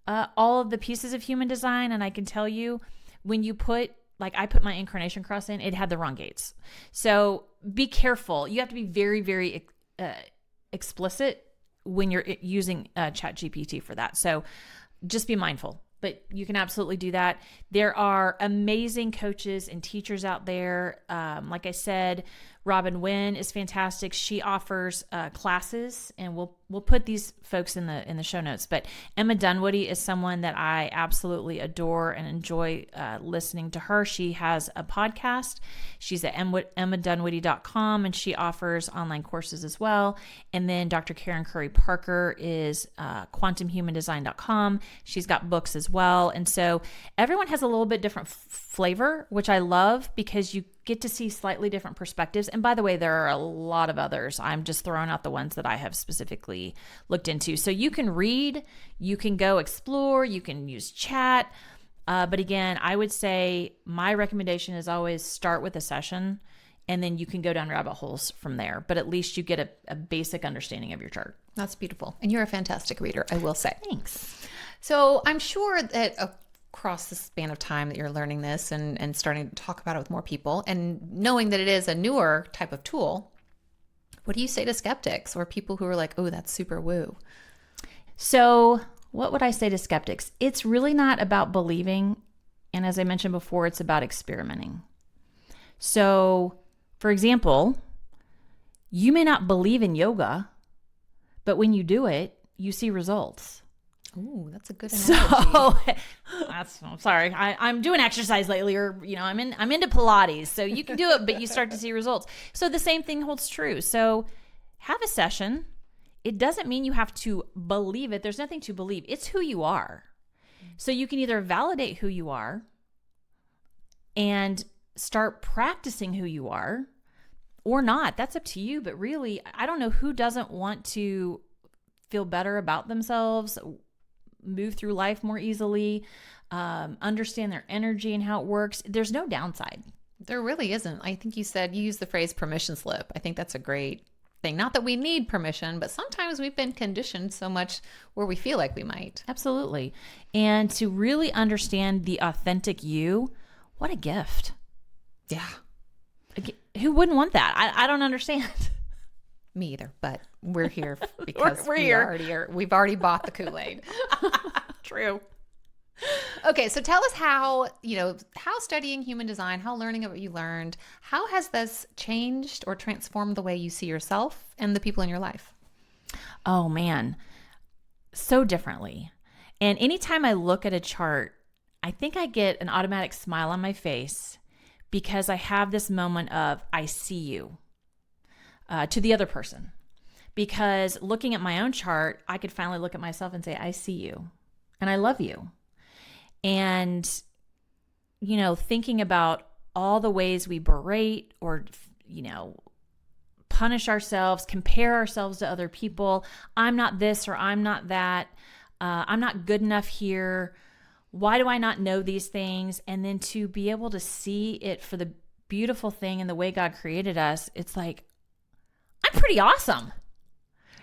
all of the pieces of human design. And I can tell you, when you I put my incarnation cross in, it had the wrong gates. So be careful. You have to be very, very explicit when you're using Chat GPT for that. So just be mindful. but you can absolutely do that. There are amazing coaches and teachers out there. Like I said, Robin Wynn is fantastic. She offers classes, and we'll put these folks in the show notes. But Emma Dunwoody is someone that I absolutely adore and enjoy listening to her. She has a podcast. She's at emmadunwoody.com, and she offers online courses as well. And then Dr. Karen Curry Parker is quantumhumandesign.com. She's got books as well. And so everyone has a little bit different flavor, which I love because you get to see slightly different perspectives. And by the way, there are a lot of others. I'm just throwing out the ones that I have specifically looked into. So you can read, you can go explore, you can use chat. But again, I would say my recommendation is always start with a session, and then you can go down rabbit holes from there. But at least you get a basic understanding of your chart. That's beautiful. And you're a fantastic reader, I will say. Thanks. So I'm sure that across the span of time that you're learning this and starting to talk about it with more people and knowing that it is a newer type of tool, what do you say to skeptics or people who are like, oh, that's super woo? So what would I say to skeptics? It's really not about believing. And as I mentioned before, it's about experimenting. So, for example, you may not believe in yoga, but when you do it, you see results. Ooh, that's a good analogy. So I'm sorry. I'm doing exercise lately, or I'm into Pilates. So you can do it, but you start to see results. So the same thing holds true. So have a session. It doesn't mean you have to believe it. There's nothing to believe. It's who you are. So you can either validate who you are and start practicing who you are, or not. That's up to you. But really, I don't know who doesn't want to feel better about themselves, move through life more easily, understand their energy and how it works. There's no downside. There really isn't. I think you used the phrase permission slip. I think that's a great thing. Not that we need permission, but sometimes we've been conditioned so much where we feel like we might. Absolutely. And to really understand the authentic you, what a gift. Yeah. Who wouldn't want that? I don't understand. Me either, but we're here because we're here. We've already bought the Kool-Aid. True. Okay, so tell us how studying human design, how learning what you learned, how has this changed or transformed the way you see yourself and the people in your life? Oh man, so differently. And anytime I look at a chart, I think I get an automatic smile on my face because I have this moment of, I see you. To the other person, because looking at my own chart, I could finally look at myself and say, I see you and I love you. And, thinking about all the ways we berate or, punish ourselves, compare ourselves to other people. I'm not this or I'm not that. I'm not good enough here. Why do I not know these things? And then to be able to see it for the beautiful thing and the way God created us, it's like, I'm pretty awesome,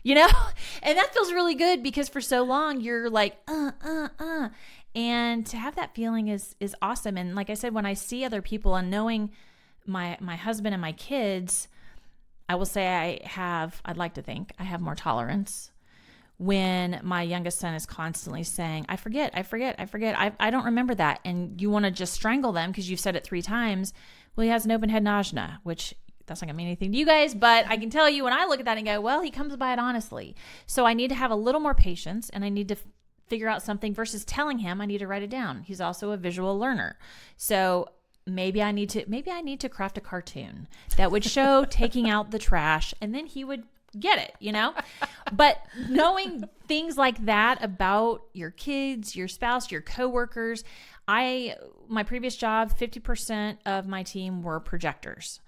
and that feels really good because for so long you're like, and to have that feeling is awesome. And like I said, when I see other people and knowing my husband and my kids, I will say I'd like to think I have more tolerance when my youngest son is constantly saying, I forget. I don't remember that. And you want to just strangle them because you've said it 3 times. Well, he has an open head najna, which that's not gonna mean anything to you guys, but I can tell you when I look at that and go, well, he comes by it honestly. So I need to have a little more patience and I need to figure out something versus telling him I need to write it down. He's also a visual learner. So maybe I need to craft a cartoon that would show taking out the trash and then he would get it, But knowing things like that about your kids, your spouse, your coworkers, my previous job, 50% of my team were projectors.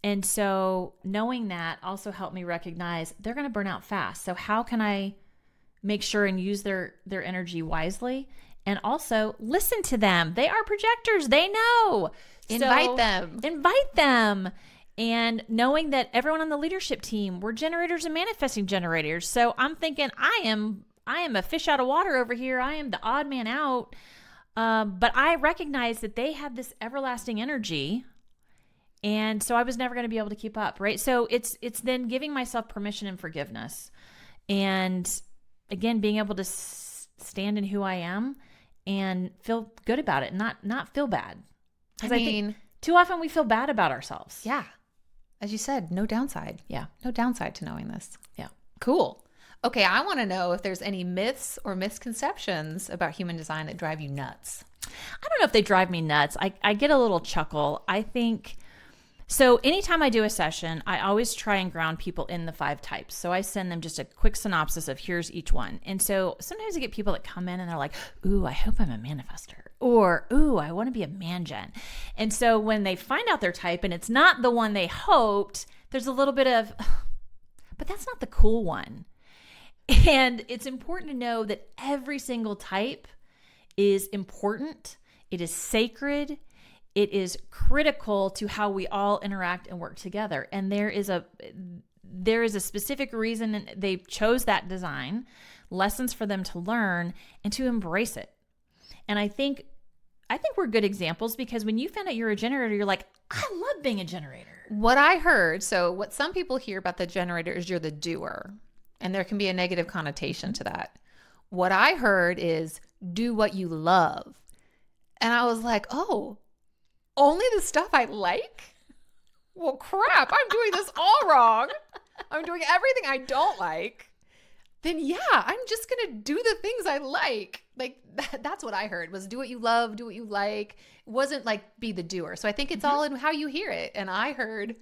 And so knowing that also helped me recognize they're going to burn out fast. So how can I make sure and use their energy wisely and also listen to them? They are projectors. They know. Invite them. And knowing that everyone on the leadership team, we're generators and manifesting generators. So I'm thinking I am a fish out of water over here. I am the odd man out. But I recognize that they have this everlasting energy. And so I was never going to be able to keep up, right? So it's then giving myself permission and forgiveness. And again, being able to stand in who I am and feel good about it, not feel bad. I Because I mean, think too often we feel bad about ourselves. yeah. As you said, no downside. Yeah. No downside to knowing this. Yeah. Cool. Okay, I want to know if there's any myths or misconceptions about human design that drive you nuts. I don't know if they drive me nuts. I get a little chuckle. I think so. Anytime I do a session, I always try and ground people in the 5 types. So I send them just a quick synopsis of here's each one. And so sometimes I get people that come in and they're like, ooh, I hope I'm a manifester. Or, ooh, I want to be a man-gen. And so when they find out their type and it's not the one they hoped, there's a little bit of, but that's not the cool one. And it's important to know that every single type is important. It is sacred. It is critical to how we all interact and work together. And there is a specific reason they chose that design, lessons for them to learn and to embrace it. And I think we're good examples because when you find out you're a generator, you're like, I love being a generator. What I heard, so what some people hear about the generator is you're the doer, and there can be a negative connotation to that. What I heard is do what you love. And I was like, oh, only the stuff I like? Well, crap, I'm doing this all wrong. I'm doing everything I don't like. Then yeah, I'm just going to do the things I like. Like that's what I heard was do what you love, do what you like. It wasn't like be the doer. So I think it's all in how you hear it. And I heard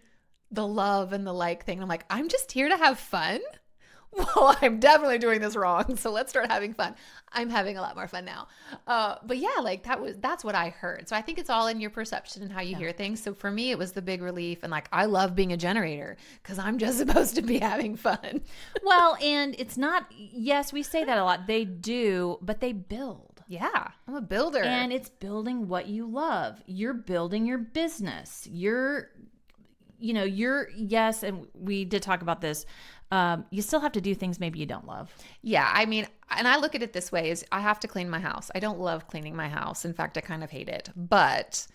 the love and the like thing. I'm like, I'm just here to have fun. Well, I'm definitely doing this wrong. So let's start having fun. I'm having a lot more fun now. But yeah, like that's what I heard. So I think it's all in your perception and how you hear things. So for me, it was the big relief. And like, I love being a generator because I'm just supposed to be having fun. Well, and it's not, yes, we say that a lot. They do, but they build. Yeah, I'm a builder. And it's building what you love. You're building your business. Yes, and we did talk about this. You still have to do things maybe you don't love. Yeah, I mean, and I look at it this way is I have to clean my house. I don't love cleaning my house. In fact, I kind of hate it. But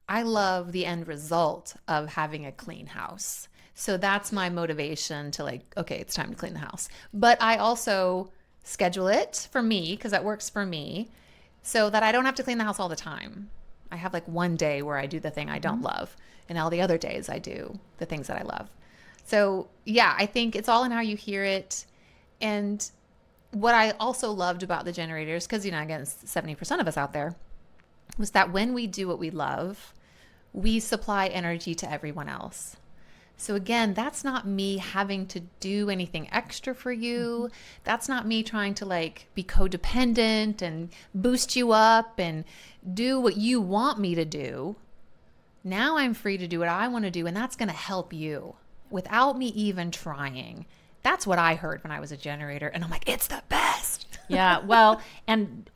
I love the end result of having a clean house. So that's my motivation to like, okay, it's time to clean the house. But I also schedule it for me because that works for me so that I don't have to clean the house all the time. I have like one day where I do the thing I don't love. And all the other days I do the things that I love. So yeah, I think it's all in how you hear it. And what I also loved about the generators, because, again, 70% of us out there, was that when we do what we love, we supply energy to everyone else. So again, that's not me having to do anything extra for you. That's not me trying to like be codependent and boost you up and do what you want me to do. Now I'm free to do what I want to do, and that's going to help you without me even trying. That's what I heard when I was a generator, and I'm like, it's the best. Yeah, well, and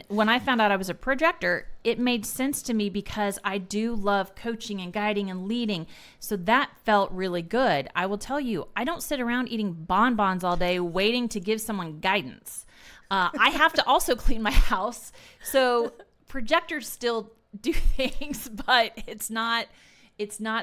when I found out I was a projector, it made sense to me because I do love coaching and guiding and leading. So that felt really good. I will tell you, I don't sit around eating bonbons all day waiting to give someone guidance. I have to also clean my house. So projectors still do things, but it's not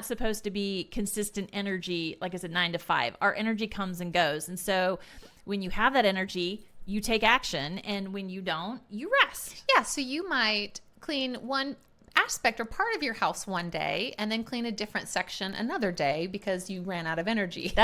supposed to be consistent energy, like I said, 9 to 5. Our energy comes and goes. And so when you have that energy, you take action. And when you don't, you rest. Yeah. So you might clean one aspect or part of your house one day and then clean a different section another day because you ran out of energy.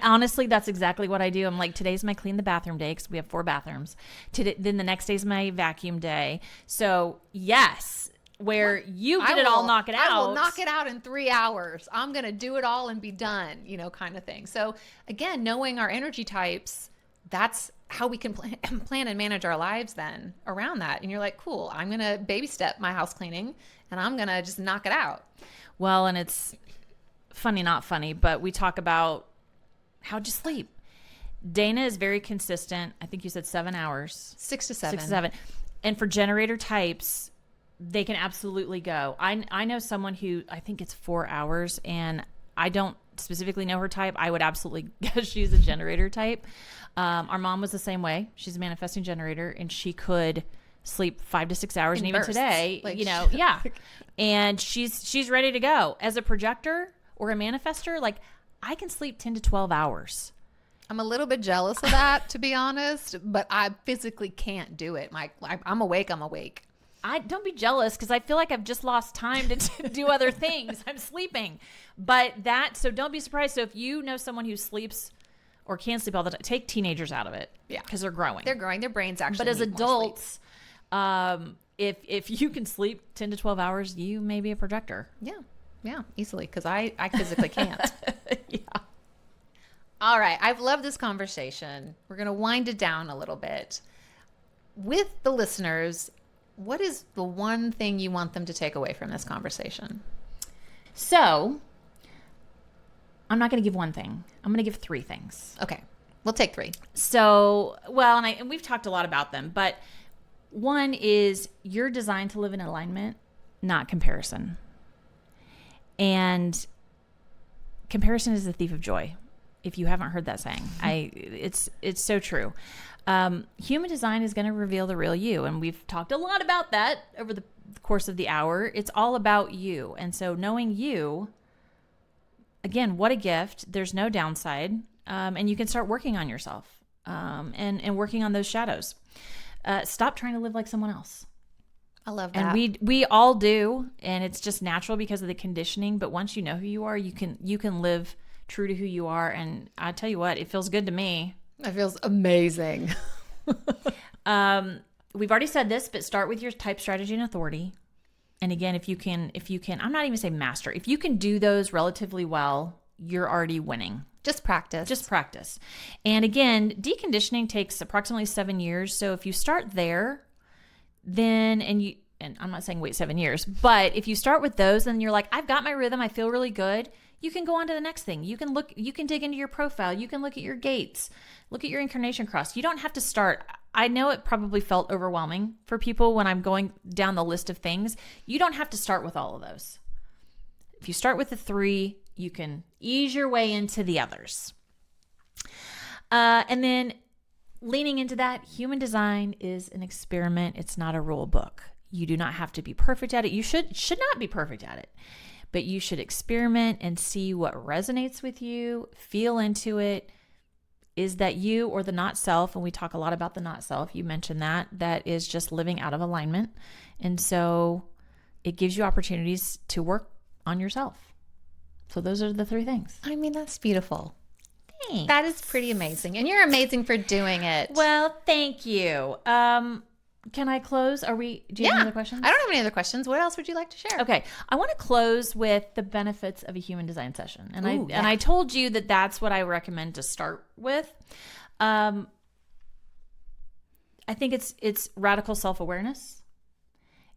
Honestly, that's exactly what I do. I'm like, today's my clean the bathroom day because we have 4 bathrooms. Then the next day's my vacuum day. So yes. Where you get it all, knock it out. I will knock it out in 3 hours. I'm going to do it all and be done, kind of thing. So again, knowing our energy types, that's how we can plan and manage our lives then around that. And you're like, cool, I'm going to baby step my house cleaning and I'm going to just knock it out. Well, and it's funny, not funny, but we talk about how'd you sleep? Dana is very consistent. I think you said 7 hours. 6 to 7. 6 to 7. And for generator types, they can absolutely go. I know someone who I think it's 4 hours, and I don't specifically know her type. I would absolutely guess she's a generator type. Our mom was the same way. She's a manifesting generator, and she could sleep 5 to 6 hours. And even today, yeah. And she's ready to go. As a projector or a manifester, like I can sleep 10 to 12 hours. I'm a little bit jealous of that, to be honest, but I physically can't do it. I'm awake. I don't be jealous because I feel like I've just lost time to do other things. I'm sleeping. So don't be surprised. So if you know someone who sleeps or can't sleep all the time, take teenagers out of it. Yeah. Because they're growing. They're growing. Their brains actually But as need more sleep. adults, if you can sleep 10 to 12 hours, you may be a projector. Yeah, easily, because I physically can't. Yeah. All right, I've loved this conversation. We're going to wind it down a little bit. With the listeners, what is the one thing you want them to take away from this conversation? So, I'm not going to give one thing. I'm going to give 3 things. Okay, we'll take 3. So, well, and we've talked a lot about them, but one is you're designed to live in alignment, not comparison. And comparison is the thief of joy. If you haven't heard that saying, it's so true. Human design is going to reveal the real you. And we've talked a lot about that over the course of the hour. It's all about you. And so knowing you, again, what a gift. There's no downside. And you can start working on yourself and working on those shadows. Stop trying to live like someone else. I love that. And we all do, and it's just natural because of the conditioning. But once you know who you are, you can live true to who you are. And I tell you what, it feels good to me. It feels amazing. We've already said this, but start with your type, strategy, and authority. And again, if you can, I'm not even saying master. If you can do those relatively well, you're already winning. Just practice. And again, deconditioning takes approximately 7 years. So if you start there, then, and I'm not saying wait 7 years, but if you start with those, then you're like, I've got my rhythm. I feel really good. You can go on to the next thing. You can dig into your profile. You can look at your gates, look at your incarnation cross. You don't have to start. I know it probably felt overwhelming for people when I'm going down the list of things. You don't have to start with all of those. If you start with the 3, you can ease your way into the others. And then leaning into that, human design is an experiment. It's not a rule book. You do not have to be perfect at it. You should not be perfect at it. But you should experiment and see what resonates with you, feel into it. Is that you or the not self? And we talk a lot about the not self. You mentioned that is just living out of alignment. And so it gives you opportunities to work on yourself. So those are the 3 things. I mean, that's beautiful. Thanks. That is pretty amazing. And you're amazing for doing it. Well, thank you. Can I close? Do you have any other questions? I don't have any other questions. What else would you like to share? Okay. I want to close with the benefits of a human design session. And Ooh, I told you that that's what I recommend to start with. I think it's radical self-awareness.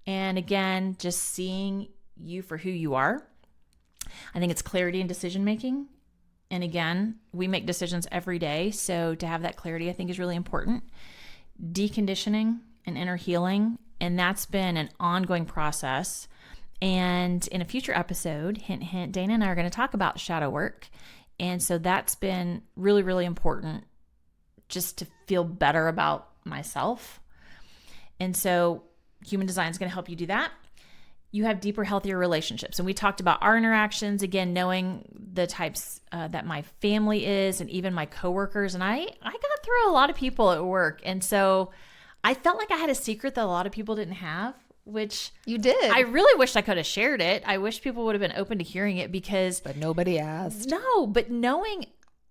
And again, just seeing you for who you are. I think it's clarity in decision making. And again, we make decisions every day. So to have that clarity, I think is really important. Deconditioning and inner healing. And that's been an ongoing process. And in a future episode, hint, hint, Dana and I are going to talk about shadow work. And so that's been really, really important just to feel better about myself. And so human design is going to help you do that. You have deeper, healthier relationships. And we talked about our interactions, again, knowing the types that my family is and even my coworkers. And I got through a lot of people at work. And so I felt like I had a secret that a lot of people didn't have, which you did. I really wished I could have shared it. I wish people would have been open to hearing it but nobody asked. No, but knowing,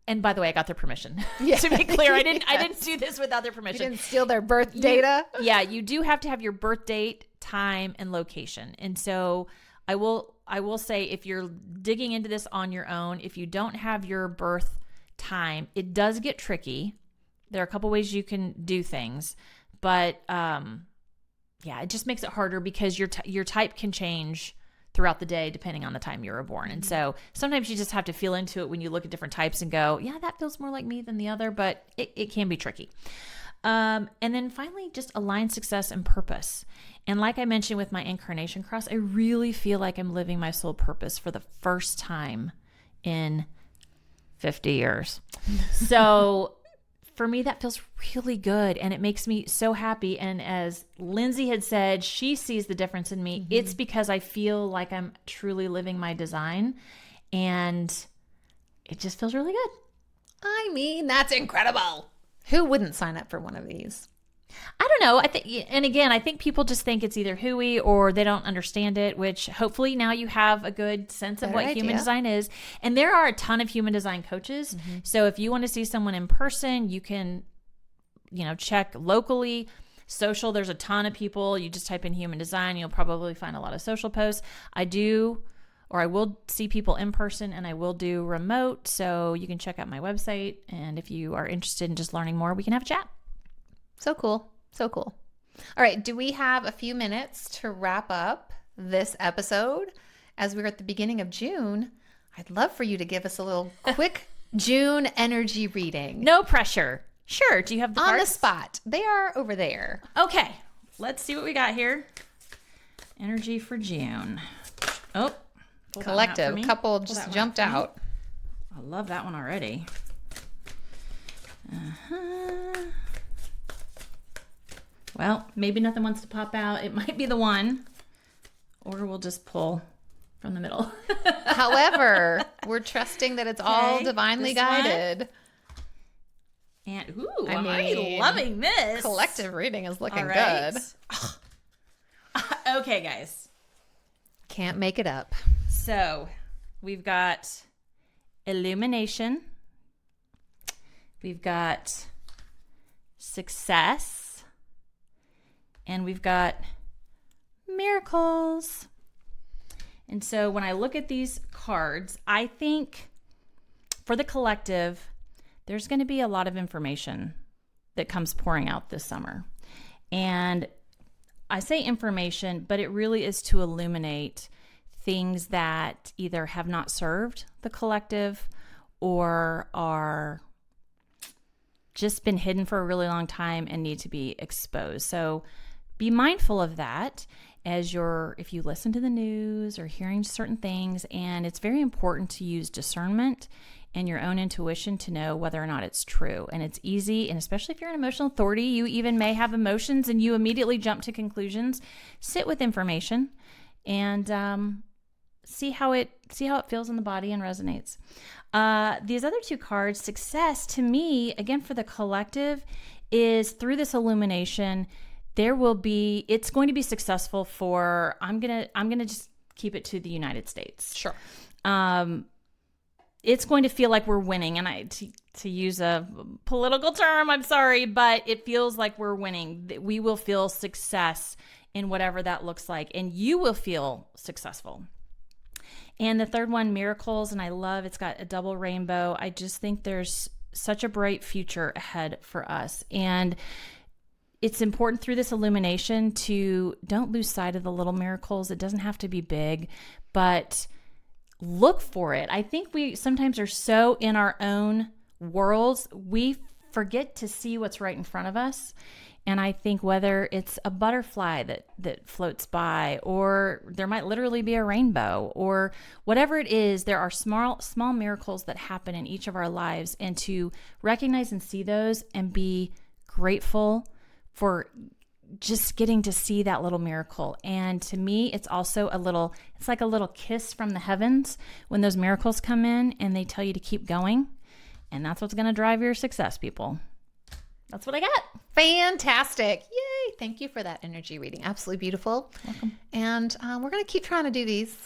and by the way, I got their permission. Yeah. To be clear, I didn't do this without their permission. You didn't steal their birth data. You do have to have your birth date, time, and location. And so I will say, if you're digging into this on your own, if you don't have your birth time, it does get tricky. There are a couple ways you can do things, but it just makes it harder because your type can change throughout the day depending on the time you were born. And so sometimes you just have to feel into it when you look at different types and go, yeah, that feels more like me than the other, but it can be tricky. And then finally, just align success and purpose. And like I mentioned with my incarnation cross, I really feel like I'm living my soul purpose for the first time in 50 years. So for me, that feels really good. And it makes me so happy. And as Lindsay had said, she sees the difference in me. Mm-hmm. It's because I feel like I'm truly living my design. And it just feels really good. I mean, that's incredible. Who wouldn't sign up for one of these? I don't know. I think, and again, I think people just think it's either hooey or they don't understand it, which hopefully now you have a good sense of what human design is. And there are a ton of human design coaches. So if you want to see someone in person, you can, check locally. Social, there's a ton of people. You just type in human design, you'll probably find a lot of social posts. I will see people in person, and I will do remote. So you can check out my website. And if you are interested in just learning more, we can have a chat. So cool. So cool. All right. Do we have a few minutes to wrap up this episode? As we're at the beginning of June, I'd love for you to give us a little quick June energy reading. No pressure. Sure. Do you have the cards? On the spot. They are over there. Okay. Let's see what we got here. Energy for June. Oh. Collective. A couple just jumped out. I love that one already. Well, maybe nothing wants to pop out. It might be the one. Or we'll just pull from the middle. However, we're trusting that it's all divinely guided. One. And am I loving this? Collective reading is looking good. Okay, guys. Can't make it up. So we've got illumination. We've got success. And we've got miracles. And so when I look at these cards, I think for the collective, there's going to be a lot of information that comes pouring out this summer. And I say information, but it really is to illuminate things that either have not served the collective or are just been hidden for a really long time and need to be exposed. So be mindful of that if you listen to the news or hearing certain things. And it's very important to use discernment and your own intuition to know whether or not it's true. And it's easy, and especially if you're an emotional authority, you even may have emotions and you immediately jump to conclusions. Sit with information and see how it feels in the body and resonates. These other two cards, success, to me, again for the collective, is through this illumination, it's going to be successful for, I'm gonna just keep it to the United States. Sure. It's going to feel like we're winning. And to use a political term, I'm sorry, but it feels like we're winning. We will feel success in whatever that looks like, and you will feel successful. And the third one, miracles, and I love, it's got a double rainbow. I just think there's such a bright future ahead for us. And it's important through this illumination to don't lose sight of the little miracles. It doesn't have to be big, but look for it. I think we sometimes are so in our own worlds, we forget to see what's right in front of us. And I think whether it's a butterfly that floats by, or there might literally be a rainbow, or whatever it is, there are small miracles that happen in each of our lives. And to recognize and see those and be grateful for just getting to see that little miracle. And to me, it's also it's like a little kiss from the heavens when those miracles come in and they tell you to keep going. And that's what's going to drive your success, people. That's what I got. Fantastic. Yay. Thank you for that energy reading. Absolutely beautiful. Welcome. And we're going to keep trying to do these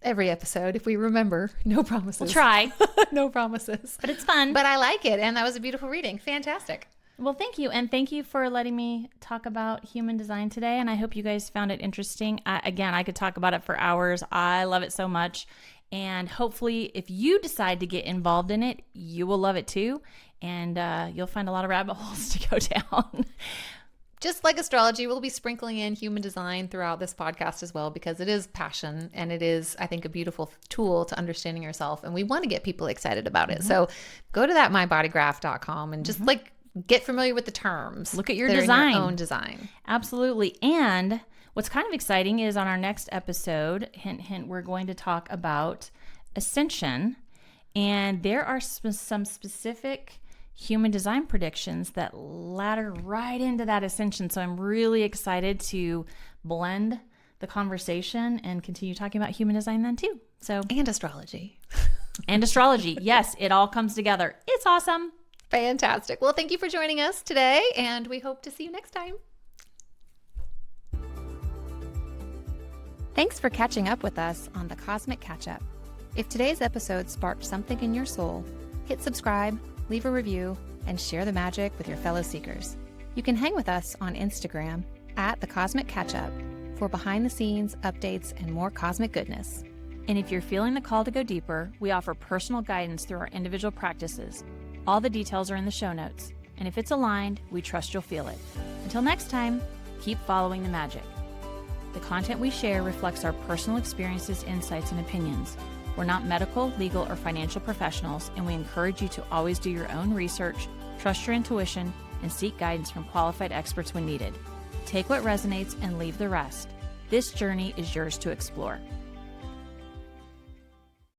every episode if we remember. No promises. We'll try. No promises. But it's fun. But I like it. And that was a beautiful reading. Fantastic. Well, thank you. And thank you for letting me talk about human design today. And I hope you guys found it interesting. Again, I could talk about it for hours. I love it so much. And hopefully, if you decide to get involved in it, you will love it too. And you'll find a lot of rabbit holes to go down. Just like astrology, we'll be sprinkling in human design throughout this podcast as well, because it is passion and it is, I think, a beautiful tool to understanding yourself. And we want to get people excited about it. So go to that mybodygraph.com and just get familiar with the terms. Look at your design. Your own design. Absolutely. And what's kind of exciting is on our next episode, hint, hint, we're going to talk about ascension. And there are some specific human design predictions that ladder right into that ascension. So I'm really excited to blend the conversation and continue talking about human design then too. So and astrology. And astrology. Yes, it all comes together. It's awesome. Fantastic. Well, thank you for joining us today, and we hope to see you next time. Thanks for catching up with us on the Cosmic Catch-Up. If today's episode sparked something in your soul, hit subscribe, leave a review, and share the magic with your fellow seekers. You can hang with us on Instagram at the Cosmic Catch-Up for behind-the-scenes updates and more cosmic goodness. And if you're feeling the call to go deeper, we offer personal guidance through our individual practices. All the details are in the show notes. And if it's aligned, we trust you'll feel it. Until next time, keep following the magic. The content we share reflects our personal experiences, insights, and opinions. We're not medical, legal, or financial professionals, and we encourage you to always do your own research, trust your intuition, and seek guidance from qualified experts when needed. Take what resonates and leave the rest. This journey is yours to explore.